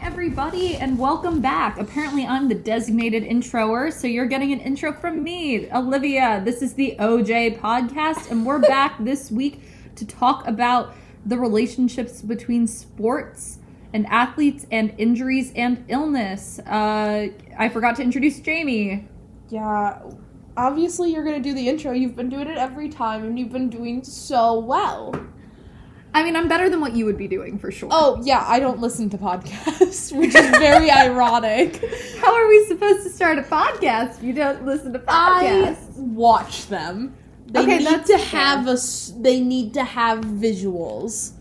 everybody, and welcome back. Apparently, I'm the designated introer, so you're getting an intro from me, Olivia. This is the OJ podcast, and we're back this week to talk about the relationships between sports and athletes and injuries and illness. I forgot to introduce Jamie. Yeah, obviously you're going to do the intro. You've been doing it every time, and you've been doing so well. I mean, I'm better than what you would be doing, for sure. Oh, yeah, I don't listen to podcasts, which is very ironic. How are we supposed to start a podcast if you don't listen to podcasts? I watch them. They need to have visuals.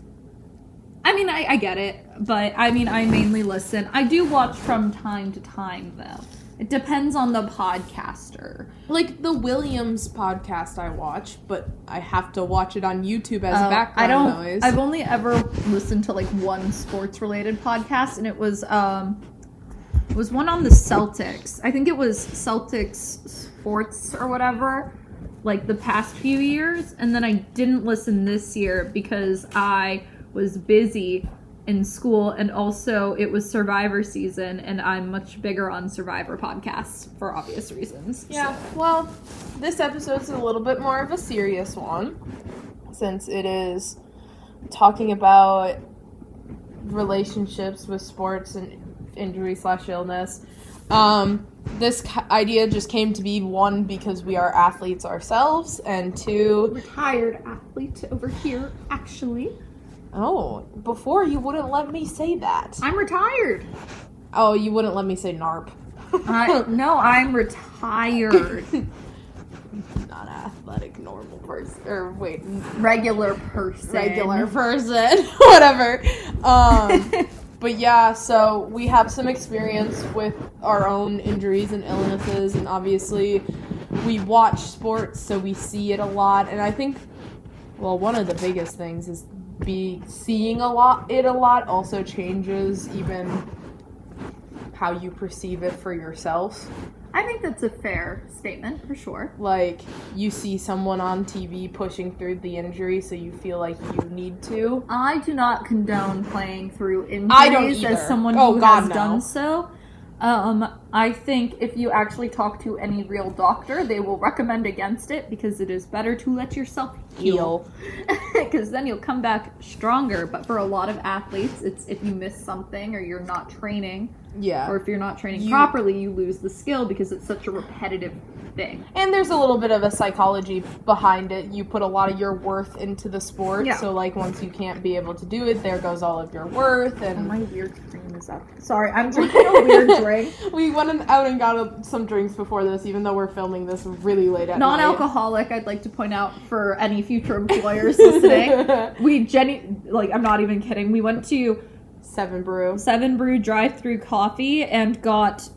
I mean, I get it, but I mean, I mainly listen. I do watch from time to time, though. It depends on the podcaster. Like the Williams podcast I watch, but I have to watch it on YouTube as background noise. I've only ever listened to like one sports-related podcast, and it was one on the Celtics. I think it was Celtics Sports or whatever, like the past few years, and then I didn't listen this year because I was busy in school, and also it was Survivor season, and I'm much bigger on Survivor podcasts for obvious reasons. Yeah, well, this episode's a little bit more of a serious one, since it is talking about relationships with sports and injury/illness. This idea just came to be, one, because we are athletes ourselves, and two... Retired athlete over here, actually. Oh, before you wouldn't let me say that. I'm retired. Oh, you wouldn't let me say NARP. No, I'm retired. Not athletic, normal person. Or wait, regular person. Whatever. But yeah, so we have some experience with our own injuries and illnesses, and obviously we watch sports, so we see it a lot. And I think, well, one of the biggest things is seeing it a lot also changes even how you perceive it for yourself. I think that's a fair statement, for sure. Like, you see someone on TV pushing through the injury, so you feel like you need to. I do not condone playing through injuries I don't either. As someone who has done so. I think if you actually talk to any real doctor, they will recommend against it because it is better to let yourself heal. Because then you'll come back stronger. But for a lot of athletes, it's if you miss something or you're not training. Yeah. Or if you're not training properly, you lose the skill because it's such a repetitive thing. And there's a little bit of a psychology behind it. You put a lot of your worth into the sport. Yeah. So, like, once you can't be able to do it, there goes all of your worth. And my weird cream is up. Sorry, I'm drinking a weird drink. We went out and got some drinks before this, even though we're filming this really late at night. Non-alcoholic, I'd like to point out for any future employers listening. I'm not even kidding. We went to Seven Brew drive-through coffee and got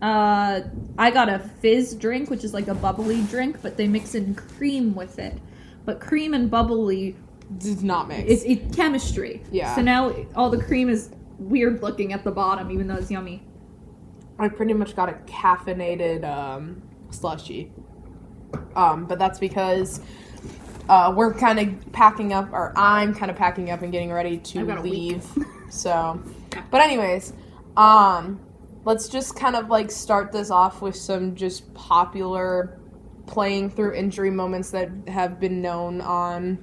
I got a fizz drink, which is like a bubbly drink, but they mix in cream with it. But cream and bubbly does not mix. It's chemistry. Yeah. So now all the cream is weird looking at the bottom, even though it's yummy. I pretty much got a caffeinated slushie. But that's because we're kind of packing up, or I'm kind of packing up and getting ready to leave. So, but anyways, let's just kind of like start this off with some just popular playing through injury moments that have been known on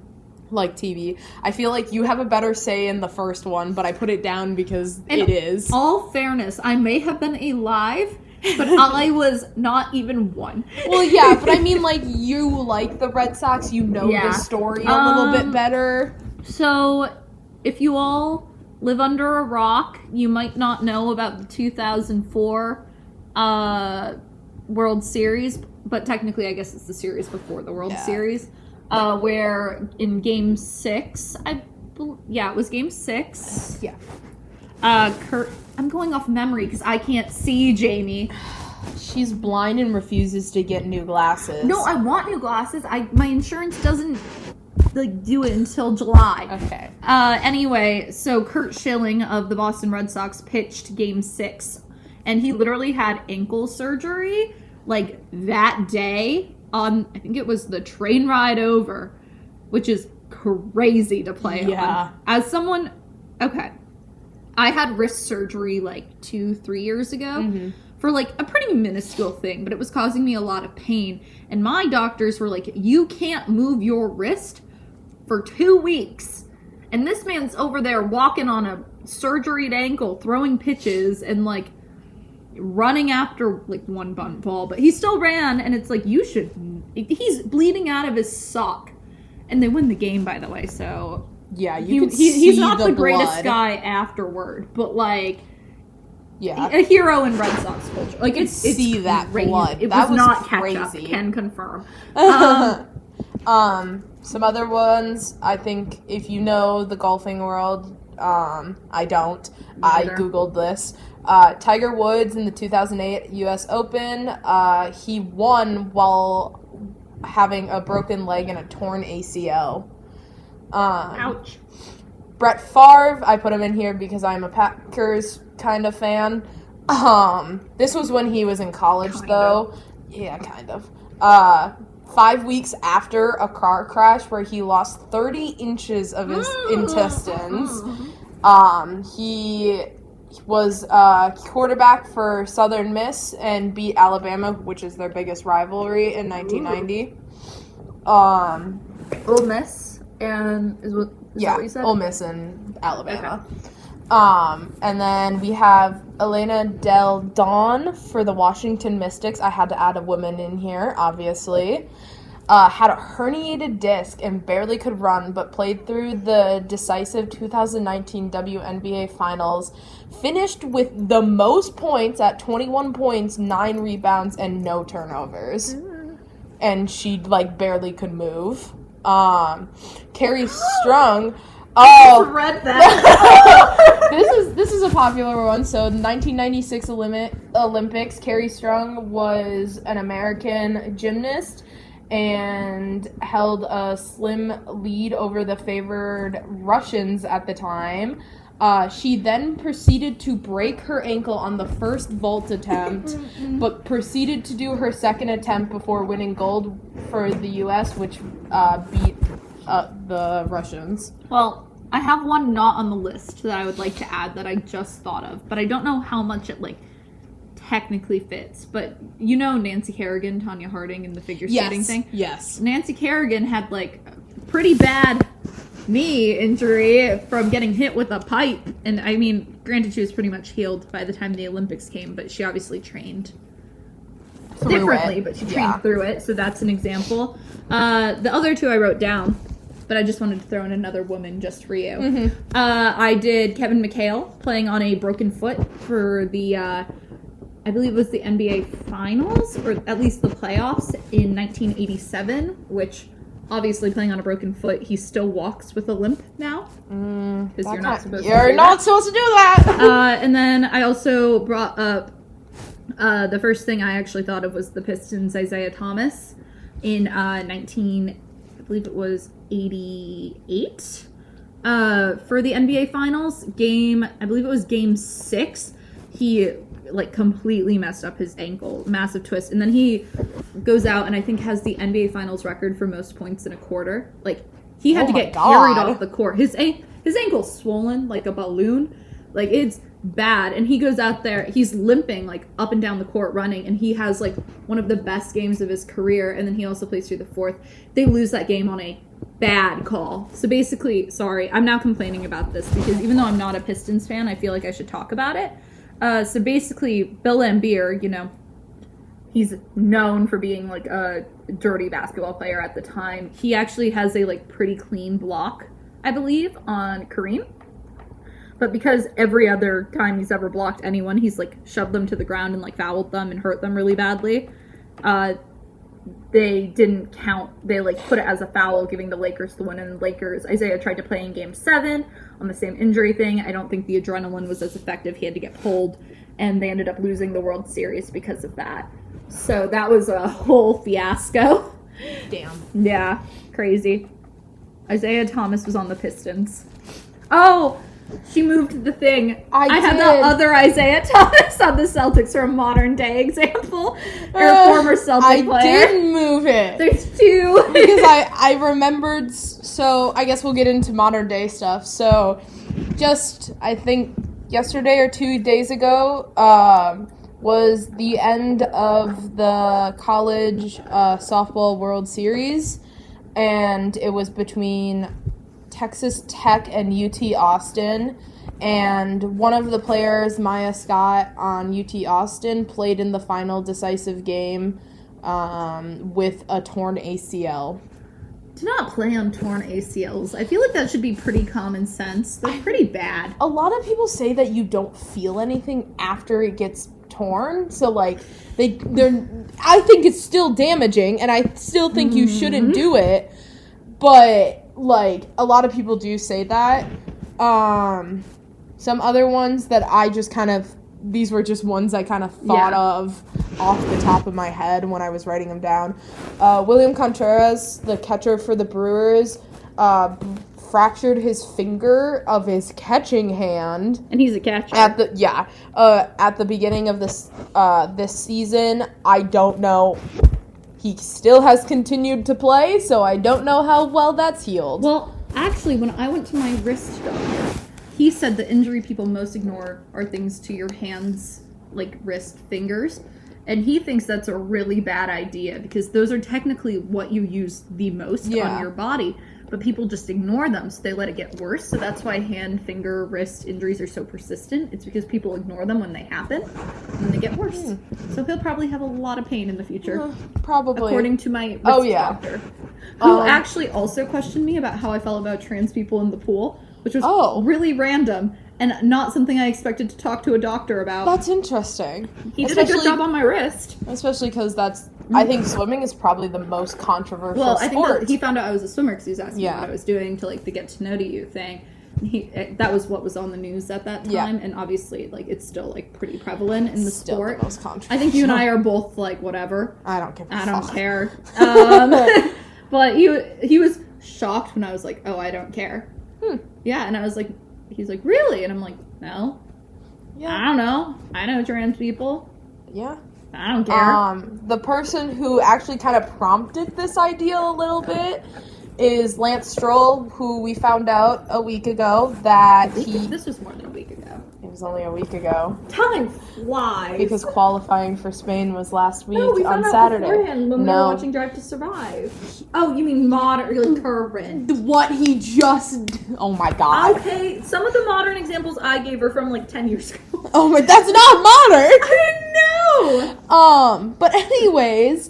like TV. I feel like you have a better say in the first one, but I put it down because it is. All fairness, I may have been alive, but I was not even one. Well, yeah, but I mean, like, you like the Red Sox, you know the story a little bit better. So, if you all live under a rock, you might not know about the 2004 World Series, but technically I guess it's the series before the World Series, where in Game 6, it was Game 6. Yeah. I'm going off memory because I can't see Jamie. She's blind and refuses to get new glasses. No, I want new glasses. My insurance doesn't do it until July. Okay. Anyway, so Curt Schilling of the Boston Red Sox pitched Game 6, and he literally had ankle surgery like that day on, I think it was the train ride over, which is crazy to play on. As someone, okay, I had wrist surgery like 2-3 years ago for like a pretty minuscule thing, but it was causing me a lot of pain. And my doctors were like, you can't move your wrist for 2 weeks. And this man's over there walking on a surgeried ankle, throwing pitches and like running after like one bunt ball, but he still ran. And it's like, he's bleeding out of his sock. And they win the game, by the way, so... Yeah, he's not the greatest blood. guy afterward, but like, yeah, a hero in Red Sox culture. Like it's see that crazy. blood. It that was not crazy. ketchup. Can confirm. Some other ones. I think if you know the golfing world, I don't. I googled this. Tiger Woods in the 2008 U.S. Open. He won while having a broken leg and a torn ACL. Ouch. Brett Favre, I put him in here because I'm a Packers kind of fan. This was when he was in college, though. Yeah, kind of. 5 weeks after a car crash where he lost 30 inches of his intestines. He was quarterback for Southern Miss and beat Alabama, which is their biggest rivalry, in 1990. Ole Miss. And is that what you said? Ole Miss and Alabama. Okay. And then we have Elena Del Don for the Washington Mystics. I had to add a woman in here, obviously. Had a herniated disc and barely could run, but played through the decisive 2019 WNBA Finals. Finished with the most points at 21 points, 9 rebounds, and no turnovers. And she, barely could move. Carrie Strung. Oh, I read that. This is a popular one. So, the 1996 Olympics, Carrie Strung was an American gymnast and held a slim lead over the favored Russians at the time. She then proceeded to break her ankle on the first vault attempt, but proceeded to do her second attempt before winning gold for the U.S., which beat the Russians. Well, I have one not on the list that I would like to add that I just thought of, but I don't know how much it, technically fits. But you know Nancy Kerrigan, Tanya Harding, and the figure skating thing? Yes. Nancy Kerrigan had, a pretty bad knee injury from getting hit with a pipe. And, I mean, granted, she was pretty much healed by the time the Olympics came, but she obviously trained differently, but she trained through it, so that's an example. The other two I wrote down, but I just wanted to throw in another woman just for you. I did Kevin McHale playing on a broken foot for the, I believe it was the NBA Finals, or at least the playoffs in 1987, which... Obviously, playing on a broken foot, he still walks with a limp now. Because you're not supposed to do that. And then I also brought up the first thing I actually thought of was the Pistons' Isaiah Thomas in I believe it was 88 for the NBA Finals I believe it was game 6. He completely messed up his ankle, massive twist, and then he goes out and I think has the NBA Finals record for most points in a quarter. He had to get carried off the court. His ankle's swollen like a balloon, it's bad, and he goes out there, he's limping up and down the court running, and he has one of the best games of his career, and then he also plays through the fourth. They lose that game on a bad call. So basically, sorry, I'm now complaining about this because even though I'm not a Pistons fan, I feel like I should talk about it. So basically, Bill Laimbeer, he's known for being a dirty basketball player at the time. He actually has a pretty clean block, I believe, on Kareem. But because every other time he's ever blocked anyone, he's shoved them to the ground and fouled them and hurt them really badly. They didn't count. They put it as a foul, giving the Lakers the win. And Isaiah tried to play in Game 7 on the same injury thing. I don't think the adrenaline was as effective. He had to get pulled, and they ended up losing the World Series because of that. So that was a whole fiasco. Damn. Yeah, crazy. Isaiah Thomas was on the Pistons. Oh, she moved the thing. I had the other Isaiah Thomas on the Celtics for a modern day example. Or a former Celtic player. I didn't move it. There's two. Because I remembered, so I guess we'll get into modern day stuff. So, I think yesterday or 2 days ago, was the end of the college softball World Series, and it was between Texas Tech and UT Austin, and one of the players, Maya Scott on UT Austin, played in the final decisive game with a torn ACL. Do not play on torn ACLs. I feel like that should be pretty common sense. They're pretty bad. A lot of people say that you don't feel anything after it gets torn, so like they're I think it's still damaging, and I still think you shouldn't do it, but like a lot of people do say that. Some other ones that I just kind of, these were just ones I kind of thought of off the top of my head when I was writing them down. William Contreras, the catcher for the Brewers, fractured his finger of his catching hand. And he's a catcher. At the beginning of this season. I don't know. He still has continued to play, so I don't know how well that's healed. Well, actually, when I went to my wrist doctor, he said the injury people most ignore are things to your hands, like wrist, fingers. And he thinks that's a really bad idea because those are technically what you use the most on your body. But people just ignore them, so they let it get worse. So that's why hand, finger, wrist injuries are so persistent. It's because people ignore them when they happen, and they get worse. So he'll probably have a lot of pain in the future. Probably. According to my wrist doctor. Who actually also questioned me about how I felt about trans people in the pool, which was really random and not something I expected to talk to a doctor about. That's interesting. He did a good job on my wrist. Especially because I think swimming is probably the most controversial sport. I think that he found out I was a swimmer because he was asking me what I was doing to, like, the get to know you thing. And that was what was on the news at that time, and obviously, like, it's still, like, pretty prevalent in the sport. The most controversial. I think you and I are both, like, whatever. I don't give a fuck. I don't care. But he was shocked when I was like, oh, I don't care. Yeah, and I was like, he's like, really? And I'm like, no. Yeah. I don't know. I know trans people. Yeah. I don't care. The person who actually kind of prompted this idea a little bit is Lance Stroll, who we found out a week ago that This was more than a week ago. It was only a week ago. Time flies. Because qualifying for Spain was last week we on found Saturday. Out beforehand when we were watching Drive to Survive. Oh, you mean modern, current. What he just... Oh my god. Okay, some of the modern examples I gave are from like 10 years ago. Oh my, that's not modern! I didn't know! But anyways...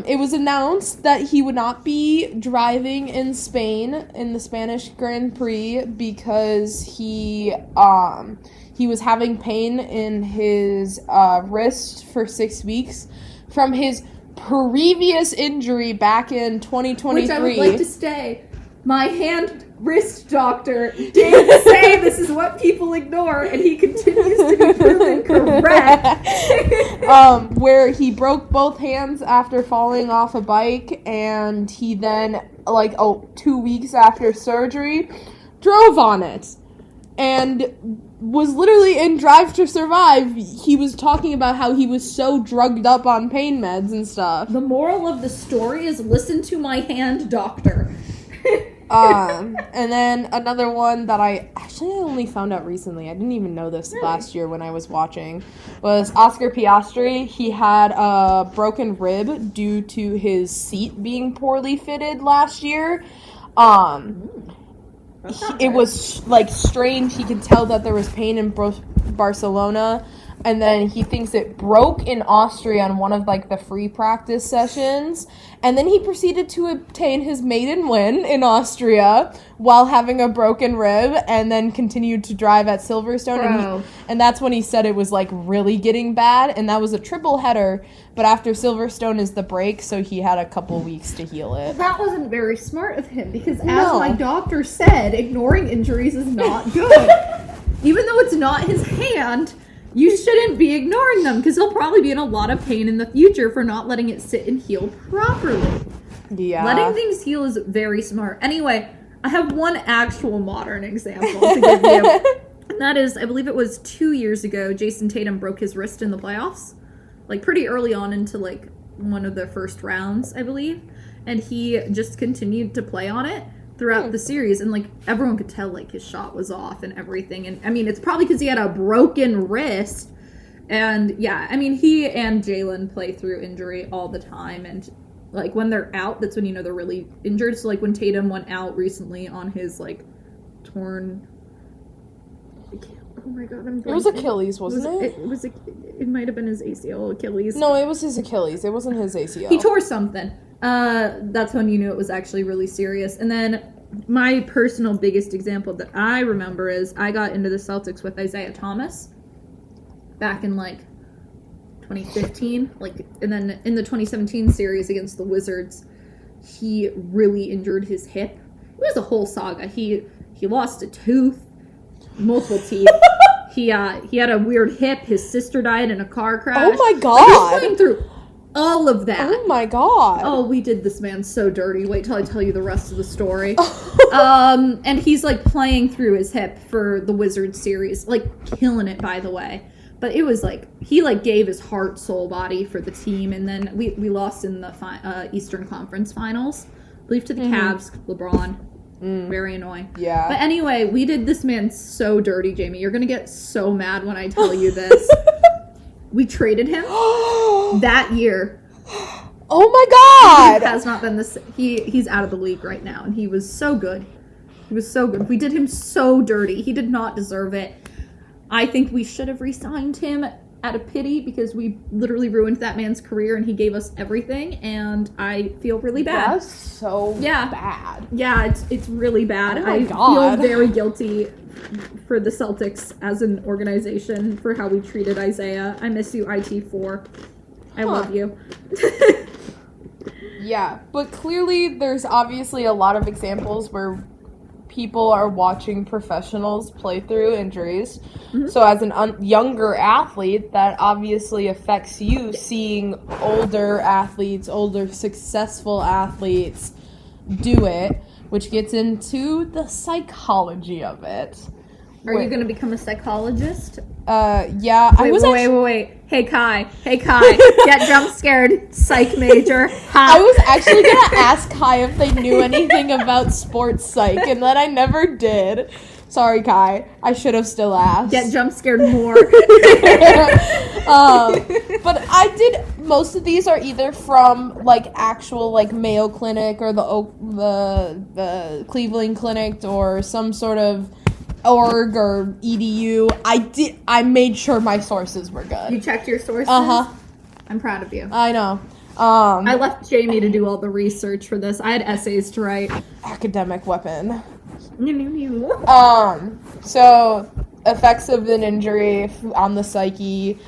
it was announced that he would not be driving in Spain in the Spanish Grand Prix because he was having pain in his wrist for 6 weeks from his previous injury back in 2023. Which I would like to say, my wrist doctor did say this is what people ignore, and he continues to be proven correct. Where he broke both hands after falling off a bike, and he then, 2 weeks after surgery, drove on it. And was literally in Drive to Survive. He was talking about how he was so drugged up on pain meds and stuff. The moral of the story is listen to my hand doctor. And then another one that I only found out recently, I didn't even know this last year when I was watching, was Oscar Piastri. He had a broken rib due to his seat being poorly fitted last year. It was strange. He could tell that there was pain in Barcelona, and then he thinks it broke in Austria on one of the free practice sessions, and then he proceeded to obtain his maiden win in Austria while having a broken rib, and then continued to drive at Silverstone, and that's when he said it was really getting bad, and that was a triple header, but after Silverstone is the break, so he had a couple weeks to heal it. That wasn't very smart of him, because as my doctor said, ignoring injuries is not good. Even though it's not his hand, you shouldn't be ignoring them, because he'll probably be in a lot of pain in the future for not letting it sit and heal properly. Yeah. Letting things heal is very smart. Anyway, I have one actual modern example to give you. And that is, I believe it was 2 years ago, Jason Tatum broke his wrist in the playoffs. Pretty early on into, one of the first rounds, I believe. And he just continued to play on it. throughout the series, and like everyone could tell like his shot was off and everything. And I mean, it's probably because he had a broken wrist. And yeah, I mean, he and Jalen play through injury all the time, and like when they're out, that's when you know they're really injured. So like when Tatum went out recently on his like torn. Oh my god, I'm blanking. It was Achilles, wasn't it? It might have been his ACL, Achilles. No, it was his Achilles. It wasn't his ACL. He tore something. That's when you knew it was actually really serious. And then my personal biggest example that I remember is I got into the Celtics with Isaiah Thomas back in like 2015, and then in the 2017 series against the Wizards, he really injured his hip. It was a whole saga. He lost a tooth, multiple teeth. He had a weird hip. His sister died in a car crash. Oh my god! Like, he's going through all of that. Oh my god! Oh, we did this man so dirty. Wait till I tell you the rest of the story. And he's like playing through his hip for the Wizards series, like killing it, by the way. But it was like he like gave his heart, soul, body for the team, and then we lost in the Eastern Conference Finals, I believe, to the Cavs. LeBron, very annoying. Yeah. But anyway, we did this man so dirty, Jamie. You're gonna get so mad when I tell you this. We traded him that year. Oh my god! He has not been this. He's out of the league right now, and he was so good. He was so good. We did him so dirty. He did not deserve it. I think we should have re-signed him out of pity because we literally ruined that man's career, and he gave us everything, and I feel really bad. That's so bad. Yeah, it's really bad. Oh my I God. feel very guilty for the Celtics as an organization for how we treated Isaiah. I miss you, IT4. I love you. Yeah, but clearly there's obviously a lot of examples where people are watching professionals play through injuries. Mm-hmm. So as an younger athlete, that obviously affects you seeing older athletes, older successful athletes do it, which gets into the psychology of it. Are you going to become a psychologist? Yeah. Wait. Hey, Kai. Get jump scared, psych major. I was actually going to ask Kai if they knew anything about sports psych, and then I never did. Sorry, Kai. I should have still asked. Get jump scared more. But I did, most of these are either from, like, actual, like, Mayo Clinic or the Cleveland Clinic or some sort of org or edu. I made sure my sources were good. You checked your sources? Uh-huh. I'm proud of you. I know. I left Jamie to do all the research for this. I had essays to write. Academic weapon. No. So effects of an injury on the psyche.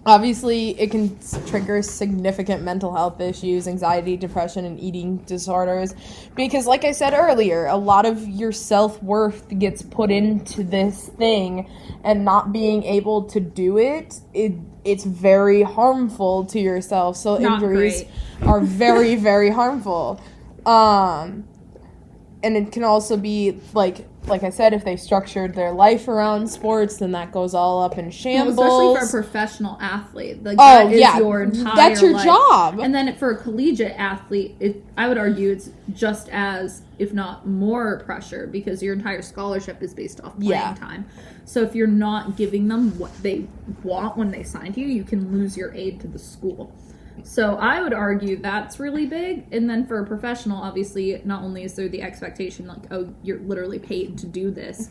Obviously, it can trigger significant mental health issues, anxiety, depression, and eating disorders. Because, like I said earlier, a lot of your self-worth gets put into this thing, and not being able to do it's very harmful to yourself. So injuries are very, very harmful. And it can also be, like I said, if they structured their life around sports, then that goes all up in shambles. Well, especially for a professional athlete. Like, that is your entire that's your life. job. And then for a collegiate athlete, I would argue it's just as, if not more, pressure because your entire scholarship is based off playing time. So if you're not giving them what they want when they signed you, you can lose your aid to the school. So I would argue that's really big. And then for a professional, obviously, not only is there the expectation, like, oh, you're literally paid to do this,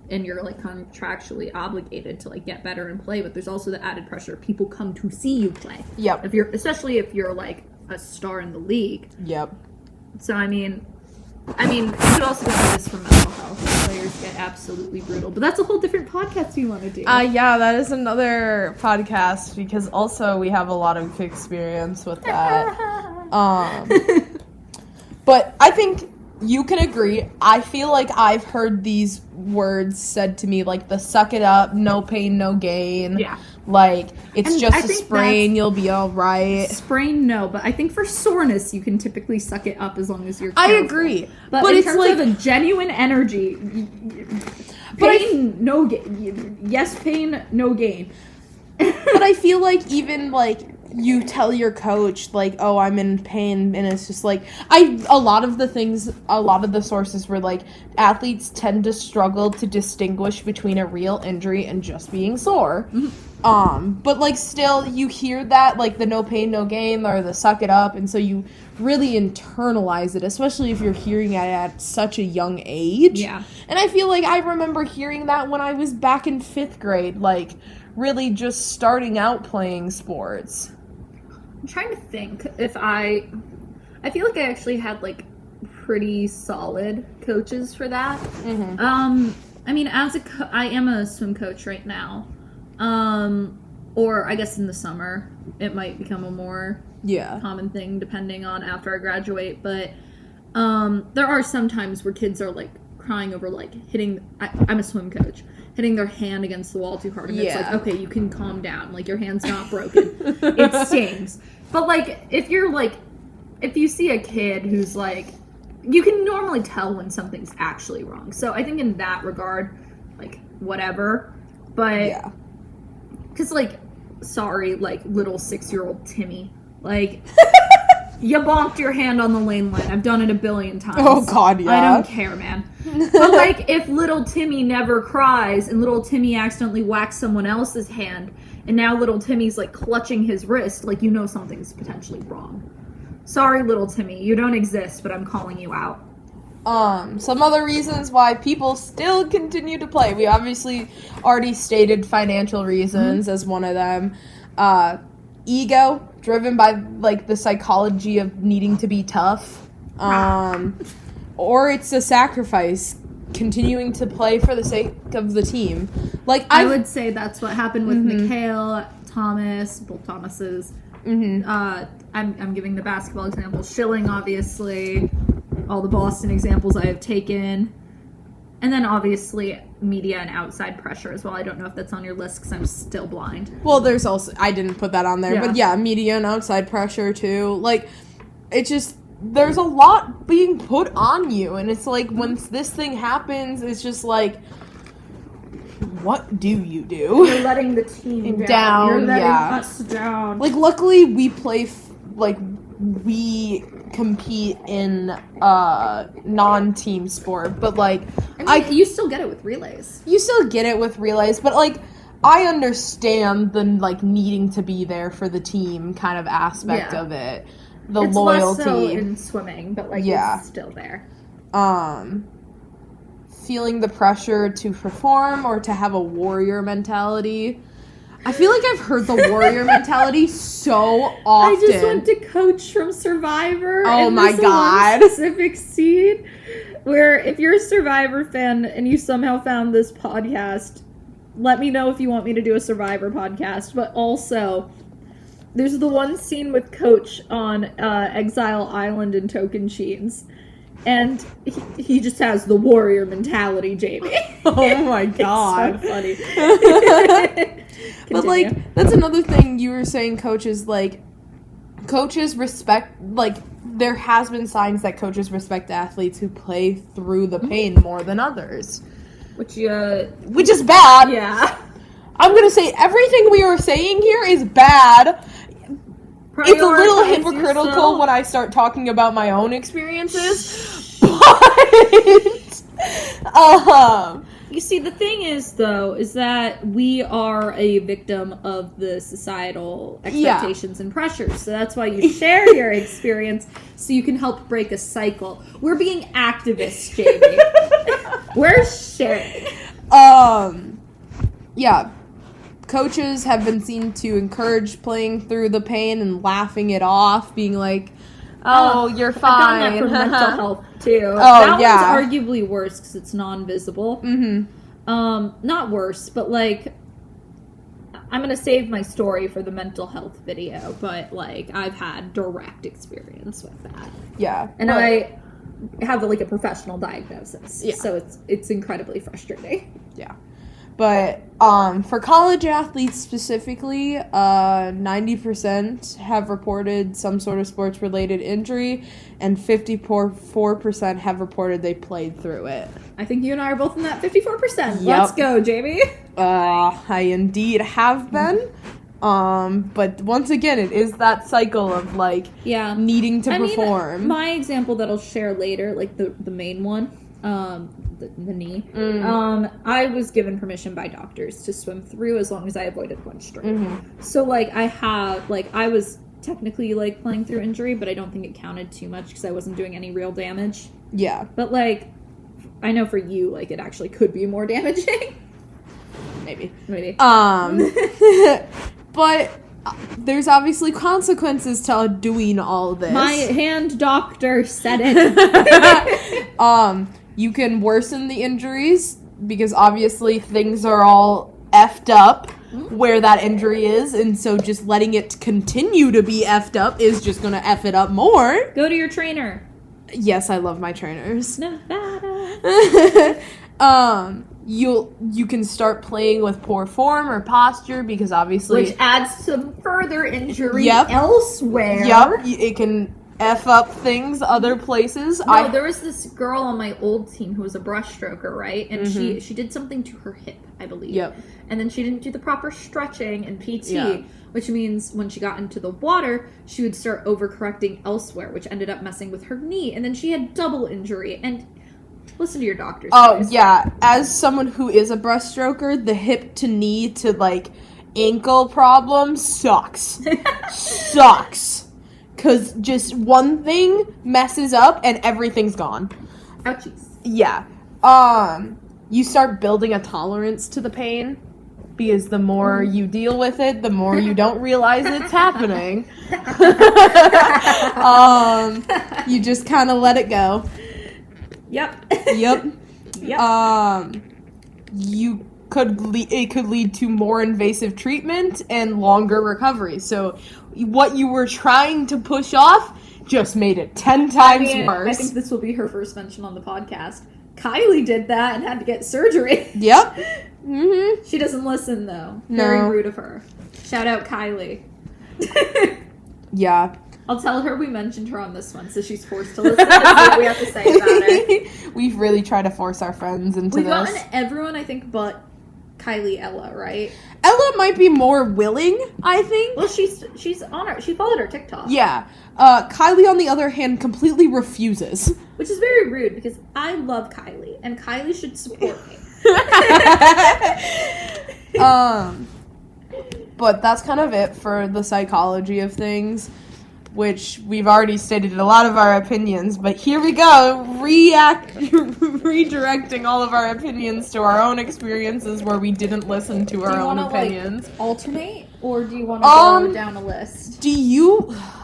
and you're, like, contractually obligated to, like, get better and play, but there's also the added pressure. People come to see you play. Yep. Especially if you're, like, a star in the league. Yep. So, I mean, you could also go into this for mental health. Players get absolutely brutal. But that's a whole different podcast we want to do. Yeah, that is another podcast because also we have a lot of experience with that. But I think you can agree. I feel like I've heard these words said to me, like the suck it up, no pain, no gain. Yeah. Like, it's And just I a think sprain, you'll be all right. Sprain, no, but I think for soreness, you can typically suck it up as long as you're I careful. agree. But in it's terms like of a genuine energy, pain, no gain. Yes, pain, no gain. But I feel like even, like, you tell your coach, like, oh, I'm in pain, and it's just like, a lot of the sources were like, athletes tend to struggle to distinguish between a real injury and just being sore. But like, still, you hear that, like, the no pain, no gain, or the suck it up, and so you really internalize it, especially if you're hearing it at such a young age. Yeah. And I feel like I remember hearing that when I was back in 5th grade, like, really just starting out playing sports. I'm trying to think if I feel like I actually had like pretty solid coaches for that. I mean, I am a swim coach right now. Or I guess in the summer it might become a more common thing depending on after I graduate, but there are some times where kids are like crying over like I'm a swim coach, hitting their hand against the wall too hard, and it's like, okay, you can calm down, like your hand's not broken. It stings. But like if you see a kid who's like, you can normally tell when something's actually wrong. So I think in that regard, like, whatever. But because like, sorry, like little 6-year-old Timmy, like you bonked your hand on the lane line. I've done it a billion times. Oh God, yeah. I don't care, man. But like, if little Timmy never cries and little Timmy accidentally whacks someone else's hand, and now little Timmy's like clutching his wrist, like, you know something's potentially wrong. Sorry, little Timmy, you don't exist, but I'm calling you out. Some other reasons why people still continue to play. We obviously already stated financial reasons as one of them. Ego, driven by like the psychology of needing to be tough. Or it's a sacrifice, continuing to play for the sake of the team. Like, I would say that's what happened with Mikhail, Thomas, both Thomases. I'm giving the basketball example. Schilling, obviously. All the Boston examples I have taken. And then obviously media and outside pressure as well. I don't know if that's on your list because I'm still blind. Well, there's also, I didn't put that on there, Yeah. but yeah, media and outside pressure too. Like, it's just, there's a lot being put on you, and it's like, when this thing happens, it's just like, what do you do? You're letting the team down. You're letting Yeah. us down. Like, luckily, we play, we compete in non-team sport, but like, I mean, you still get it with relays. you still get it with relays, but like, I understand the like needing to be there for the team kind of aspect of it, the It's loyalty, less so in swimming, but like, it's still there. feeling the pressure to perform or to have a warrior mentality. I feel like I've heard the warrior mentality so often. I just went to Coach from Survivor. Oh and my this God. one specific scene where if you're a Survivor fan and you somehow found this podcast, let me know if you want me to do a Survivor podcast. But also, there's the one scene with Coach on Exile Island in Tocantins. And he just has the warrior mentality, Jamie. Oh my God. It's so funny. But like, that's another thing you were saying, coaches respect, like, there has been signs that coaches respect athletes who play through the pain more than others. Which is bad. Yeah. I'm gonna say everything we are saying here is bad. It's a little Prioritize hypocritical yourself. when I start talking about my own experiences, but You see, the thing is, though, is that we are a victim of the societal expectations and pressures. So that's why you share your experience, so you can help break a cycle. We're being activists, Jamie. We're sharing. Yeah. Coaches have been seen to encourage playing through the pain and laughing it off, being like, "Oh, you're fine." I've done that for mental health too. Oh, that yeah. one's arguably worse because it's non-visible. Not worse, but like, I'm gonna save my story for the mental health video. But like, I've had direct experience with that. Yeah, And I have like a professional diagnosis. Yeah. So it's incredibly frustrating. Yeah. But for college athletes specifically, 90% have reported some sort of sports-related injury, and 54% have reported they played through it. I think you and I are both in that 54%. Yep. Let's go, Jamie. I indeed have been. But once again, it is that cycle of like Yeah. needing to I mean, perform. my example that I'll share later, like the main one, the knee. I was given permission by doctors to swim through as long as I avoided one string. So like I was technically like playing through injury, but I don't think it counted too much because I wasn't doing any real damage. Yeah. But like, I know for you, like it actually could be more damaging. Maybe. But there's obviously consequences to doing all this. My hand doctor said it. You can worsen the injuries because obviously things are all effed up where that injury is, and so just letting it continue to be effed up is just gonna eff it up more. Go to your trainer. Yes, I love my trainers. Nevada. You can start playing with poor form or posture because obviously Which adds some further injury Yep. elsewhere. Yep, it can F up things other places. No, there was this girl on my old team who was a brushstroker, right? And she did something to her hip, I believe. Yep. And then she didn't do the proper stretching and PT, Yeah. which means when she got into the water, she would start overcorrecting elsewhere, which ended up messing with her knee. And then she had double injury. And listen to your doctors. Oh, guys. yeah. As someone who is a breaststroker, the hip to knee to, like, ankle problem sucks. Sucks. Because just one thing messes up and everything's gone. Ouchies. Yeah. You start building a tolerance to the pain because the more you deal with it, the more you don't realize it's happening. You just kind of let it go. Yep. Yep. Yep. It could lead to more invasive treatment and longer recovery. So what you were trying to push off just made it 10 times worse. I think this will be her first mention on the podcast. Kylie did that and had to get surgery. Yep. Mm-hmm. She doesn't listen, though. No. Very rude of her. Shout out Kylie. Yeah. I'll tell her we mentioned her on this one, so she's forced to listen to see what we have to say about it. We've really tried to force our friends into We've this. gotten everyone, I think, but Kylie Ella, right? Ella might be more willing, I think. Well, she's on her. She followed her TikTok. Yeah. Kylie, on the other hand, completely refuses. Which is very rude because I love Kylie, and Kylie should support me. But that's kind of it for the psychology of things, which we've already stated a lot of our opinions, but here we go, redirecting all of our opinions to our own experiences where we didn't listen to our own opinions. Like, alternate, or do you want to go down a list?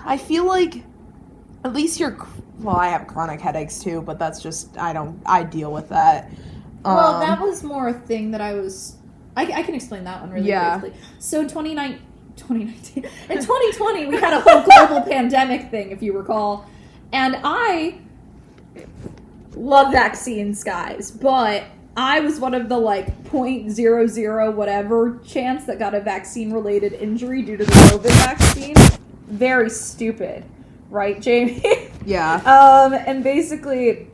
I feel like, at least I have chronic headaches too, but that's just, I deal with that. Well, that was more a thing that I can explain that one really briefly. So in 2019, in 2020, we had a whole global pandemic thing, if you recall. And I love vaccines, guys, but I was one of the, 0.00 whatever chance that got a vaccine-related injury due to the COVID vaccine. Very stupid. Right, Jamie? Yeah. And basically,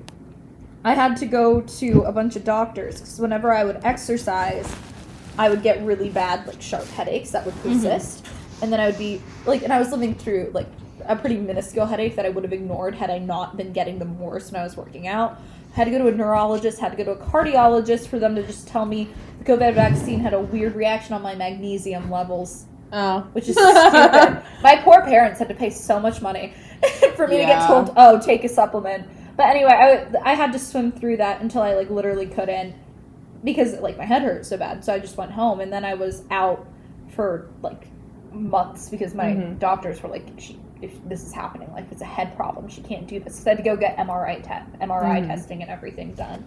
I had to go to a bunch of doctors, because whenever I would exercise, I would get really bad, sharp headaches that would persist. Mm-hmm. And then I would be, and I was living through, a pretty minuscule headache that I would have ignored had I not been getting them worse when I was working out. I had to go to a neurologist, had to go to a cardiologist for them to just tell me the COVID vaccine had a weird reaction on my magnesium levels. Oh. Which is stupid. My poor parents had to pay so much money for me to get told, take a supplement. But anyway, I had to swim through that until I, literally couldn't. Because, my head hurt so bad. So I just went home. And then I was out for, months. Because my doctors were like, if this is happening, it's a head problem. She can't do this. So I had to go get MRI testing and everything done.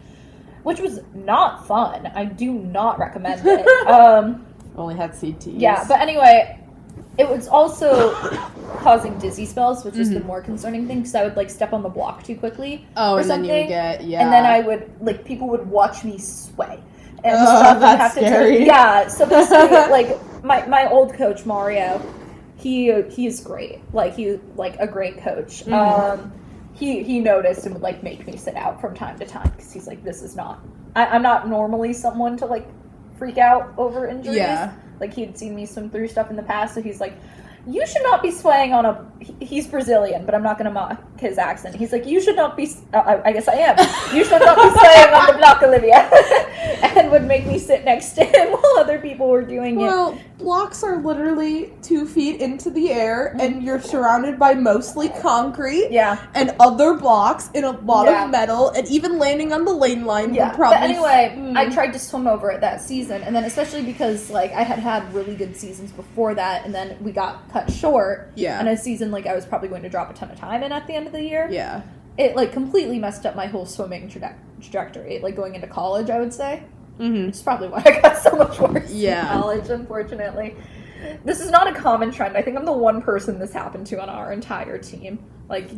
Which was not fun. I do not recommend it. Only had CTs. Yeah, but anyway, it was also causing dizzy spells, which is the more concerning thing, because I would, step on the block too quickly or and something. Then you would get, And then I would, people would watch me sway. And that's scary. Yeah, so basically, my old coach, Mario, he is great. He's, a great coach. He noticed and would, make me sit out from time to time, because he's like, this is not... I'm not normally someone to, freak out over injuries. Yeah. Like, he'd seen me swim through stuff in the past, so he's like, you should not be swaying on a... He's Brazilian, but I'm not going to mock his accent. He's like, you should not be... I guess I am. You should not be swaying on the block, Olivia. And would make me sit next to him while other people were doing it. Well, blocks are literally 2 feet into the air, and you're surrounded by mostly concrete. Yeah. And other blocks and a lot of metal, and even landing on the lane line would probably... But anyway, I tried to swim over it that season, and then especially because, like, I had really good seasons before that, and then we got cut short. Yeah. And a season, like, I was probably going to drop a ton of time in at the end of the year. Yeah. It, like, completely messed up my whole swimming trajectory, like, going into college, I would say. Mm-hmm. Which is probably why I got so much worse in college, unfortunately. This is not a common trend. I think I'm the one person this happened to on our entire team. Like,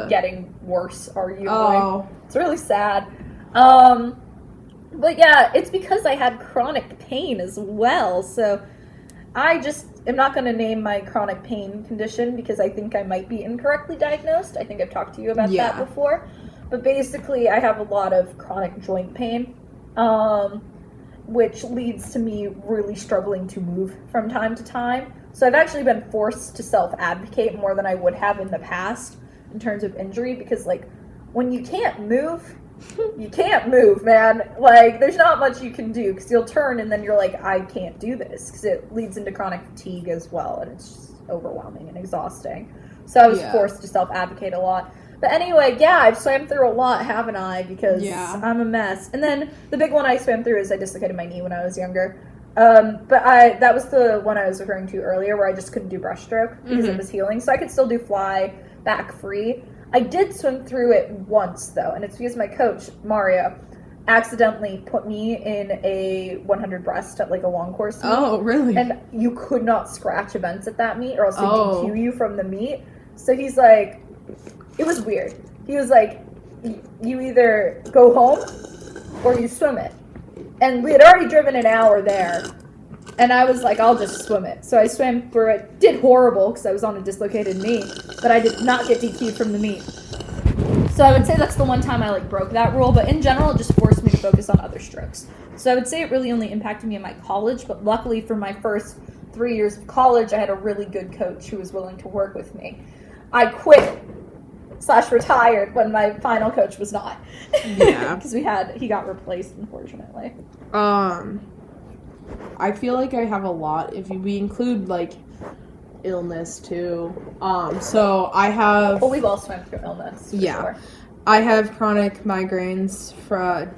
getting worse, arguably. Oh. It's really sad. But yeah, it's because I had chronic pain as well, so I just am not going to name my chronic pain condition because I think I might be incorrectly diagnosed. I think I've talked to you about that before. But basically, I have a lot of chronic joint pain, which leads to me really struggling to move from time to time. So I've actually been forced to self-advocate more than I would have in the past in terms of injury because, like, when you can't move, you can't move, man. Like, there's not much you can do because you'll turn and then you're like, I can't do this because it leads into chronic fatigue as well, and it's just overwhelming and exhausting. So I was forced to self-advocate a lot. But anyway, yeah, I've swam through a lot, haven't I? Because I'm a mess. And then the big one I swam through is I dislocated my knee when I was younger. But that was the one I was referring to earlier where I just couldn't do breaststroke because it was healing. So I could still do fly back free. I did swim through it once, though, and it's because my coach, Mario, accidentally put me in a 100 breast at, like, a long course meet. Oh, really? And you could not scratch events at that meet or else they'd DQ you from the meet. So he's like... It was weird. He was like, you either go home or you swim it. And we had already driven an hour there. And I was like, I'll just swim it. So I swam through it. Did horrible because I was on a dislocated knee. But I did not get DQ'd from the meet. So I would say that's the one time I, like, broke that rule. But in general, it just forced me to focus on other strokes. So I would say it really only impacted me in my college. But luckily for my first 3 years of college, I had a really good coach who was willing to work with me. I quit / retired when my final coach was not. Yeah. Because he got replaced, unfortunately. I feel like I have a lot. If we include, like, illness, too. So I have... Well, we've all swam through illness, for sure. I have chronic migraines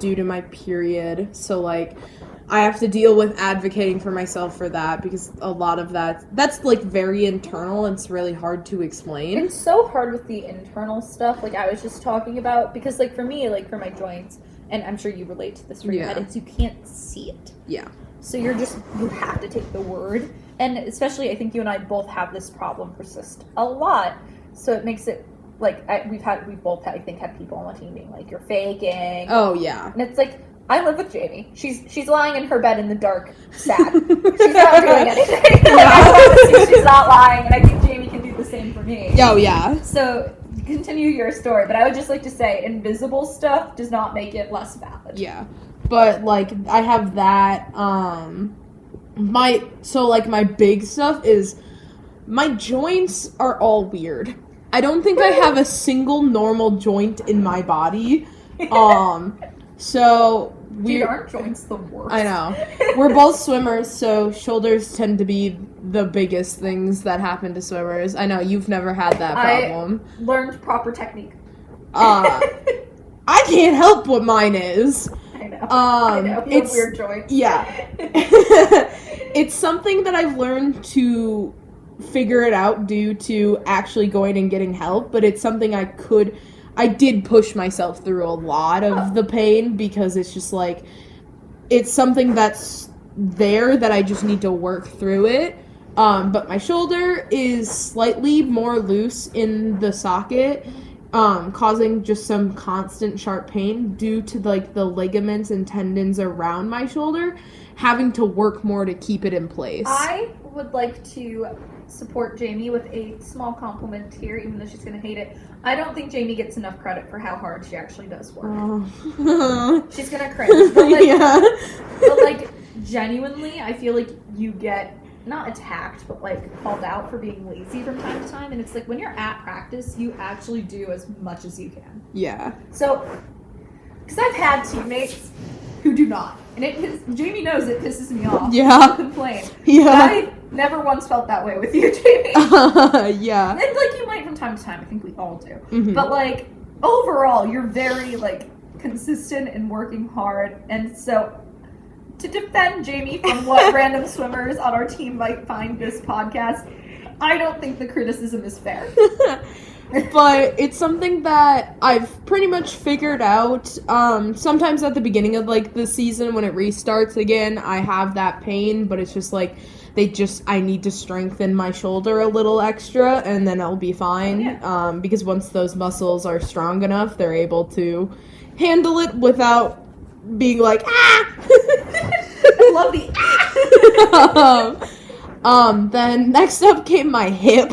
due to my period. So, like, I have to deal with advocating for myself for that because a lot of that's, like, very internal and it's really hard to explain. It's so hard with the internal stuff, like I was just talking about, because, like, for me, like, for my joints, and I'm sure you relate to this for your headaches, you can't see it. Yeah. So you have to take the word. And especially, I think you and I both have this problem persist a lot. So it makes it, like, we've both, I think, had people on the team being like, you're faking. Oh, yeah. And it's like, I live with Jamie. She's lying in her bed in the dark, sad. She's not doing anything. Like, I promise you, she's not lying, and I think Jamie can do the same for me. Oh, yeah. So, continue your story, but I would just like to say, invisible stuff does not make it less valid. Yeah. But, like, I have that, my big stuff is, my joints are all weird. I don't think I have a single normal joint in my body. So Dude, aren't joints the worst? I know. We're both swimmers, so shoulders tend to be the biggest things that happen to swimmers. I know, you've never had that problem. I learned proper technique. I can't help what mine is. I know. I know. It's weird joints. Yeah. It's something that I've learned to figure it out due to actually going and getting help, but it's something I did push myself through a lot of the pain because it's just like, it's something that's there that I just need to work through it. But my shoulder is slightly more loose in the socket, causing just some constant sharp pain due to like the ligaments and tendons around my shoulder having to work more to keep it in place. I would like to support Jamie with a small compliment here, even though she's going to hate it. I don't think Jamie gets enough credit for how hard she actually does work. She's going to cringe. But like, yeah. but like, genuinely, I feel like you get not attacked, but like called out for being lazy from time to time. And it's like when you're at practice, you actually do as much as you can. Yeah. So, because I've had teammates who do not, and Jamie knows it pisses me off. Yeah. To complain. Yeah. I never once felt that way with you, Jamie. Yeah. And like you might from time to time. I think we all do. Mhm. But like overall, you're very like consistent and working hard. And so, to defend Jamie from what random swimmers on our team might find this podcast, I don't think the criticism is fair. But it's something that I've pretty much figured out. Sometimes at the beginning of like the season when it restarts again, I have that pain, but it's just like I need to strengthen my shoulder a little extra and then I'll be fine. Yeah. Because once those muscles are strong enough, they're able to handle it without being like, ah! I love the Then next up came my hip.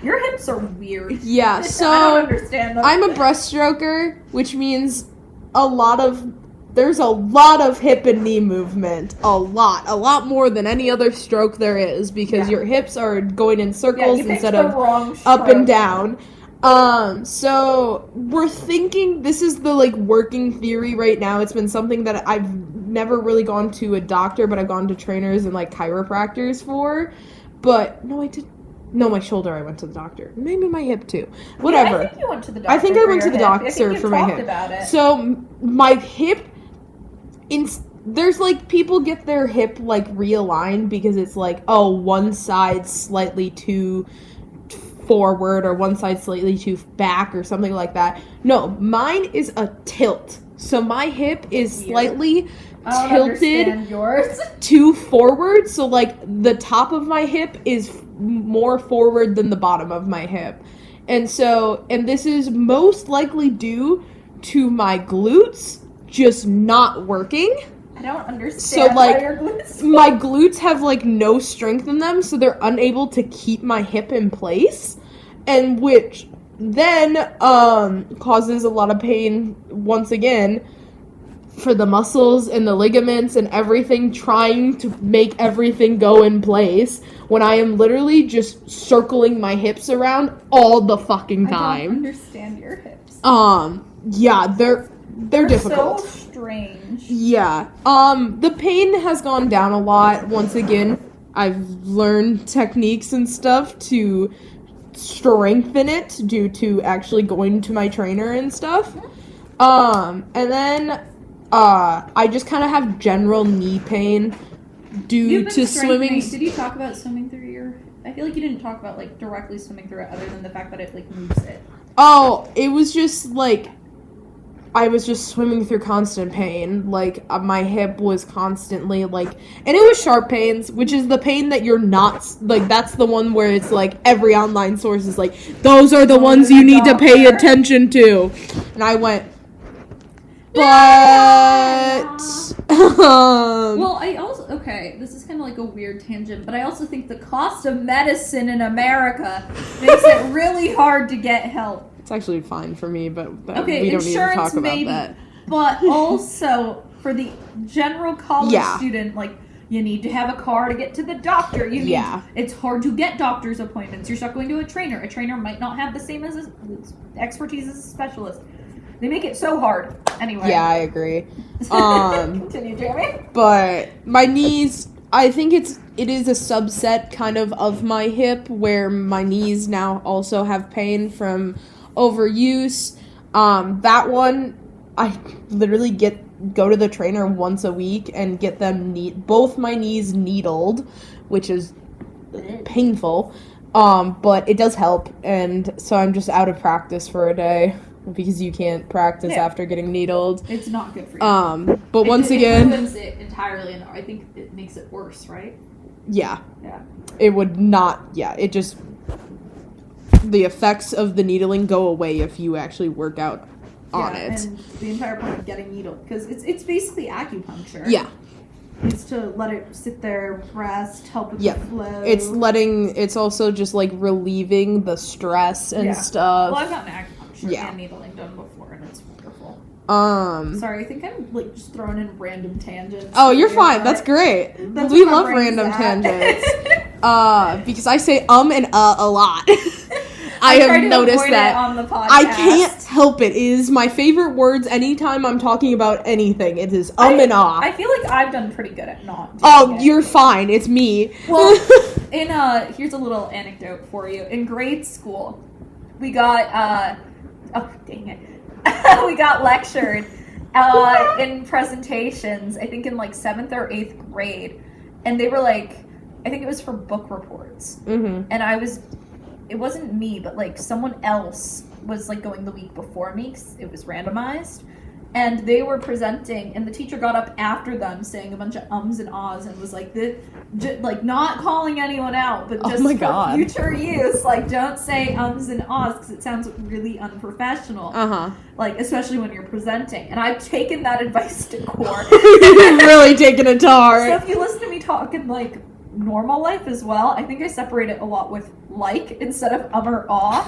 Your hips are weird. Yeah, so I don't understand them. I'm a breaststroker, which means there's a lot of hip and knee movement. A lot more than any other stroke there is, because your hips are going in circles you instead picked the of wrong up stroke. and down. So we're thinking this is the like working theory right now. It's been something that I've never really gone to a doctor, but I've gone to trainers and like chiropractors for. But no, I did. No, my shoulder. I went to the doctor. Maybe my hip too. Whatever. Yeah, I think you went to the doctor. I think I for went to your the hip. I doctor think for you my talked hip. about it. So my hip, there's like people get their hip like realigned because it's like, oh, one side slightly too forward or one side slightly too back or something like that. No, mine is a tilt. So my hip is Weird. slightly I don't understand tilted yours. too forward. So like the top of my hip is more forward than the bottom of my hip. And this is most likely due to my glutes just not working. I don't understand. So, like, why your glutes My glutes have like no strength in them, so they're unable to keep my hip in place, and which then causes a lot of pain once again for the muscles and the ligaments and everything, trying to make everything go in place when I am literally just circling my hips around all the fucking I don't time. understand your hips. Yeah, they're difficult. So strange. Yeah. The pain has gone down a lot. Once again, I've learned techniques and stuff to strengthen it due to actually going to my trainer and stuff. And then I just kind of have general knee pain due You've been to strengthening- swimming. Did you talk about swimming through your... I feel like you didn't talk about like directly swimming through it other than the fact that it like moves it. Oh, it was just like I was just swimming through constant pain. Like, my hip was constantly, like... And it was sharp pains, which is the pain that you're not... Like, that's the one where it's, like, every online source is like, those are the ones you need to pay attention to. And I went... But... Well, I also... Okay, this is kind of like a weird tangent, but I also think the cost of medicine in America makes it really hard to get help. It's actually fine for me, but Okay, we don't need to insurance talk about maybe, that. but also for the general college Yeah. student, like, you need to have a car to get to the doctor. It's hard to get doctor's appointments. You're stuck going to a trainer. A trainer might not have the same expertise as a specialist. They make it so hard. Anyway. Yeah, I agree. Continue, Jeremy. But my knees, I think it is a subset kind of my hip where my knees now also have pain from overuse. That one, I literally go to the trainer once a week and get them both my knees needled, which is painful. But it does help, and so I'm just out of practice for a day because you can't practice after getting needled. It's not good for you. But once again, it ruins it entirely, and I think it makes it worse, right? Yeah. Yeah. It would not, it just, the effects of the needling go away if you actually work out on it. And the entire point of getting needled, because it's basically acupuncture. Yeah. It's to let it sit there, rest, help with the flow. It's also just like relieving the stress and stuff. Well, I've gotten acupuncture Yeah. and needling done before, and it's wonderful. Sorry, I think I'm like just throwing in random tangents. Oh, you're fine. That's great. That's We what my love brain's random at. tangents. Because I say and a lot. I try have to noticed avoid that. it on the podcast. I can't help it. It is my favorite words anytime I'm talking about anything. It is and ah. I feel like I've done pretty good at not doing Oh, it. you're fine. It's me. Well, here's a little anecdote for you. In grade school, we got oh dang it. We got lectured in presentations, I think in like 7th or 8th grade. And they were like, I think it was for book reports. Mm-hmm. And it wasn't me, but like someone else was like going the week before me 'cause it was randomized. And they were presenting, and the teacher got up after them saying a bunch of ums and ahs and was like, like not calling anyone out, but just for future use, like don't say ums and ahs because it sounds really unprofessional. Like especially when you're presenting. And I've taken that advice to court. You've really taken it to heart. So if you listen to me talk in like normal life as well, I think I separate it a lot with like instead of or ah.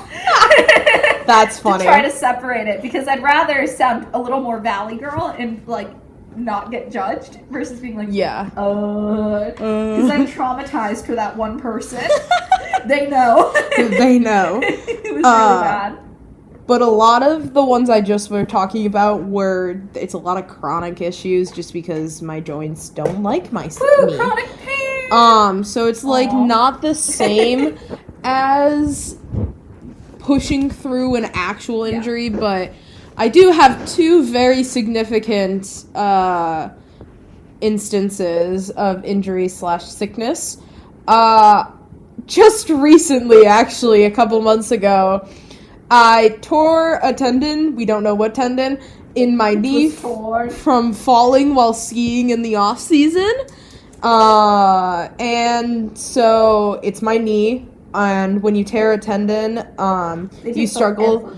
That's funny. To try to separate it because I'd rather sound a little more Valley Girl and like not get judged versus being like because I'm traumatized for that one person. They know. They know. It was really bad. But a lot of the ones I just were talking about it's a lot of chronic issues just because my joints don't like me. Chronic pain. So it's like not the same as pushing through an actual injury, but I do have 2 very significant instances of injury / sickness. Just recently, actually, a couple months ago, I tore a tendon, we don't know what tendon, in my knee from falling while skiing in the off season. And so it's my knee, and when you tear a tendon, you struggle.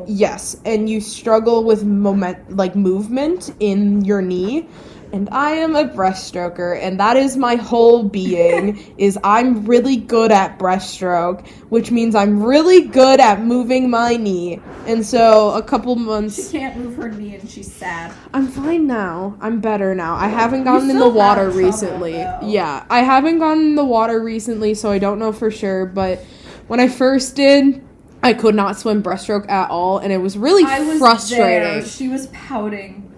Yes, and you struggle with movement in your knee. And I am a breaststroker, and that is my whole being, is I'm really good at breaststroke, which means I'm really good at moving my knee. And so a couple months... She can't move her knee and she's sad. I'm fine now. I'm better now. I haven't gotten in the water recently. Yeah, I haven't gotten in the water recently, so I don't know for sure, but when I first did... I could not swim breaststroke at all, and it was really frustrating. There. She was pouting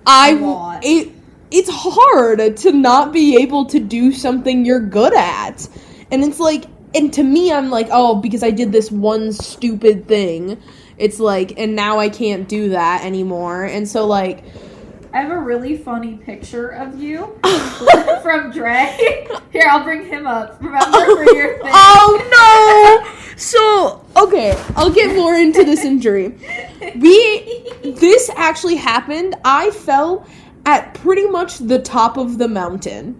It's hard to not be able to do something you're good at. And it's like, and to me, I'm like, oh, because I did this one stupid thing. It's like, and now I can't do that anymore. And so, like... I have a really funny picture of you from Dre. Here, I'll bring him up. Remember for your thing? Oh, no! So, okay, I'll get more into this injury. This actually happened. I fell at pretty much the top of the mountain.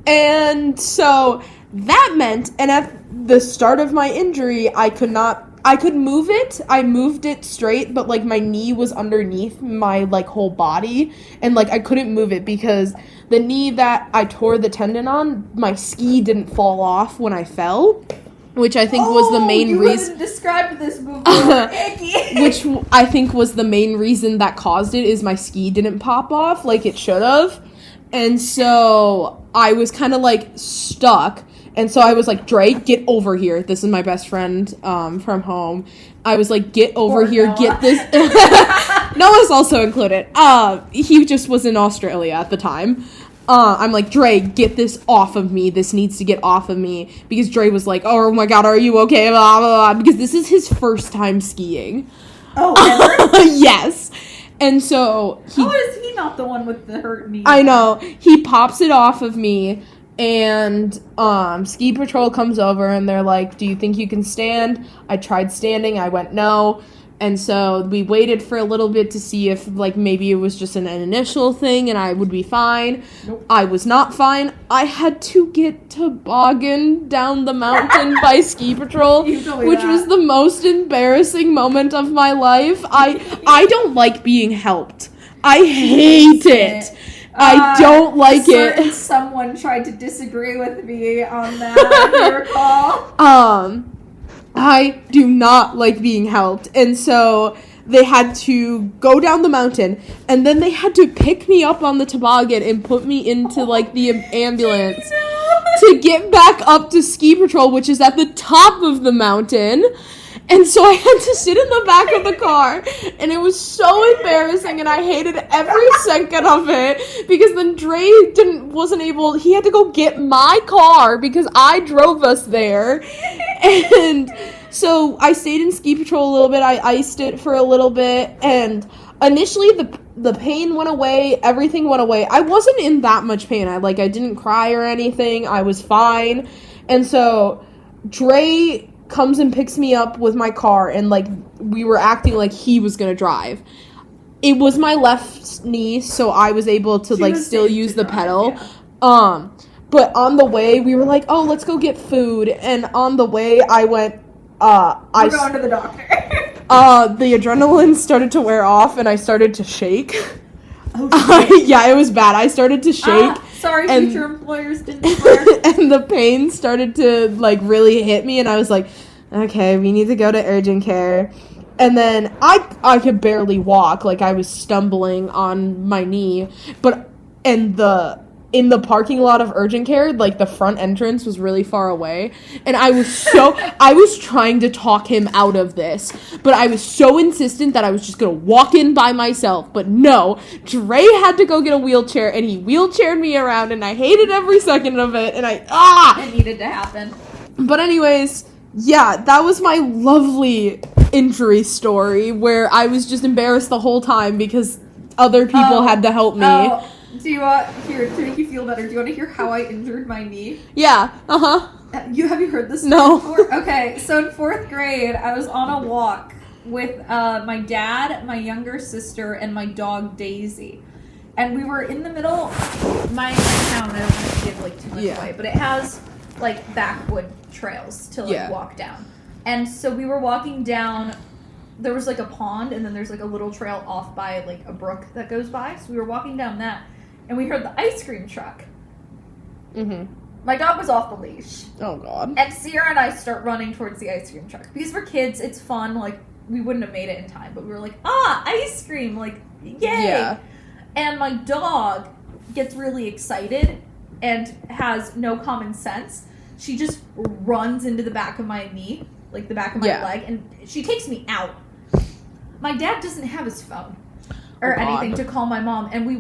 And so that meant, and at the start of my injury, I could move it. I moved it straight, but like my knee was underneath my like whole body, and like I couldn't move it because the knee that I tore the tendon on, my ski didn't fall off when I fell. Which I think was the main reason. You described this movement. Which I think was the main reason that caused it, is my ski didn't pop off like it should have. And so I was kind of like stuck. And so I was like, Dre, get over here. This is my best friend from home. I was like, get over here, Noah. get this. Noah's also included. He just was in Australia at the time. I'm like, Dre, get this off of me. This needs to get off of me. Because Dre was like, oh my god, are you okay? Blah, blah, blah. Because this is his first time skiing. Oh, ever? Yes. And so how is he not the one with the hurt knee? I know. He pops it off of me, and ski patrol comes over, and they're like, do you think you can stand? I tried standing. I went, no. And so we waited for a little bit to see if, like, maybe it was just an initial thing and I would be fine. Nope. I was not fine. I had to get toboggan down the mountain by ski patrol, which was the most embarrassing moment of my life. I don't like being helped. I hate it. I don't like it. Someone tried to disagree with me on that, I recall. I do not like being helped. And so they had to go down the mountain, and then they had to pick me up on the toboggan and put me into, like, the ambulance to get back up to ski patrol, which is at the top of the mountain. And so I had to sit in the back of the car, and it was so embarrassing, and I hated every second of it, because then Dre he had to go get my car, because I drove us there, and so I stayed in ski patrol a little bit, I iced it for a little bit, and initially the pain went away, everything went away. I wasn't in that much pain, I didn't cry or anything, I was fine, and so Dre comes and picks me up with my car, and, like, we were acting like he was gonna drive. It was my left knee, so I was able to, like, still use the pedal. Yeah. But on the way, we were like, oh, let's go get food, and on the way, I went, We're going to the doctor. The adrenaline started to wear off, and I started to shake. Oh, yeah, it was bad. I started to shake. Sorry, future employers didn't swear. And the pain started to, like, really hit me, and I was like, okay, we need to go to urgent care. And then I could barely walk, like, I was stumbling on my knee, but in the parking lot of urgent care, like, the front entrance was really far away, and I was trying to talk him out of this, but I was so insistent that I was just gonna walk in by myself, but no, Dre had to go get a wheelchair, and he wheelchaired me around, and I hated every second of it, and It needed to happen. But anyways, yeah, that was my lovely injury story, where I was just embarrassed the whole time, because other people had to help me. Oh. Do you want to make you feel better? Do you want to hear how I injured my knee? Yeah. Have you heard this? No. Before? Okay, so in 4th grade, I was on a walk with my dad, my younger sister, and my dog Daisy, and we were in the middle. My town, I don't want to give like too much away, but it has like backwood trails to like walk down, and so we were walking down. There was like a pond, and then there's like a little trail off by like a brook that goes by. So we were walking down that. And we heard the ice cream truck. Mm-hmm. My dog was off the leash. Oh, God. And Sierra and I start running towards the ice cream truck. Because we're kids, it's fun. Like, we wouldn't have made it in time. But we were like, ice cream. Like, yay. Yeah. And my dog gets really excited and has no common sense. She just runs into the back of my knee. Like, the back of my leg. And she takes me out. My dad doesn't have his phone. Or anything to call my mom, and we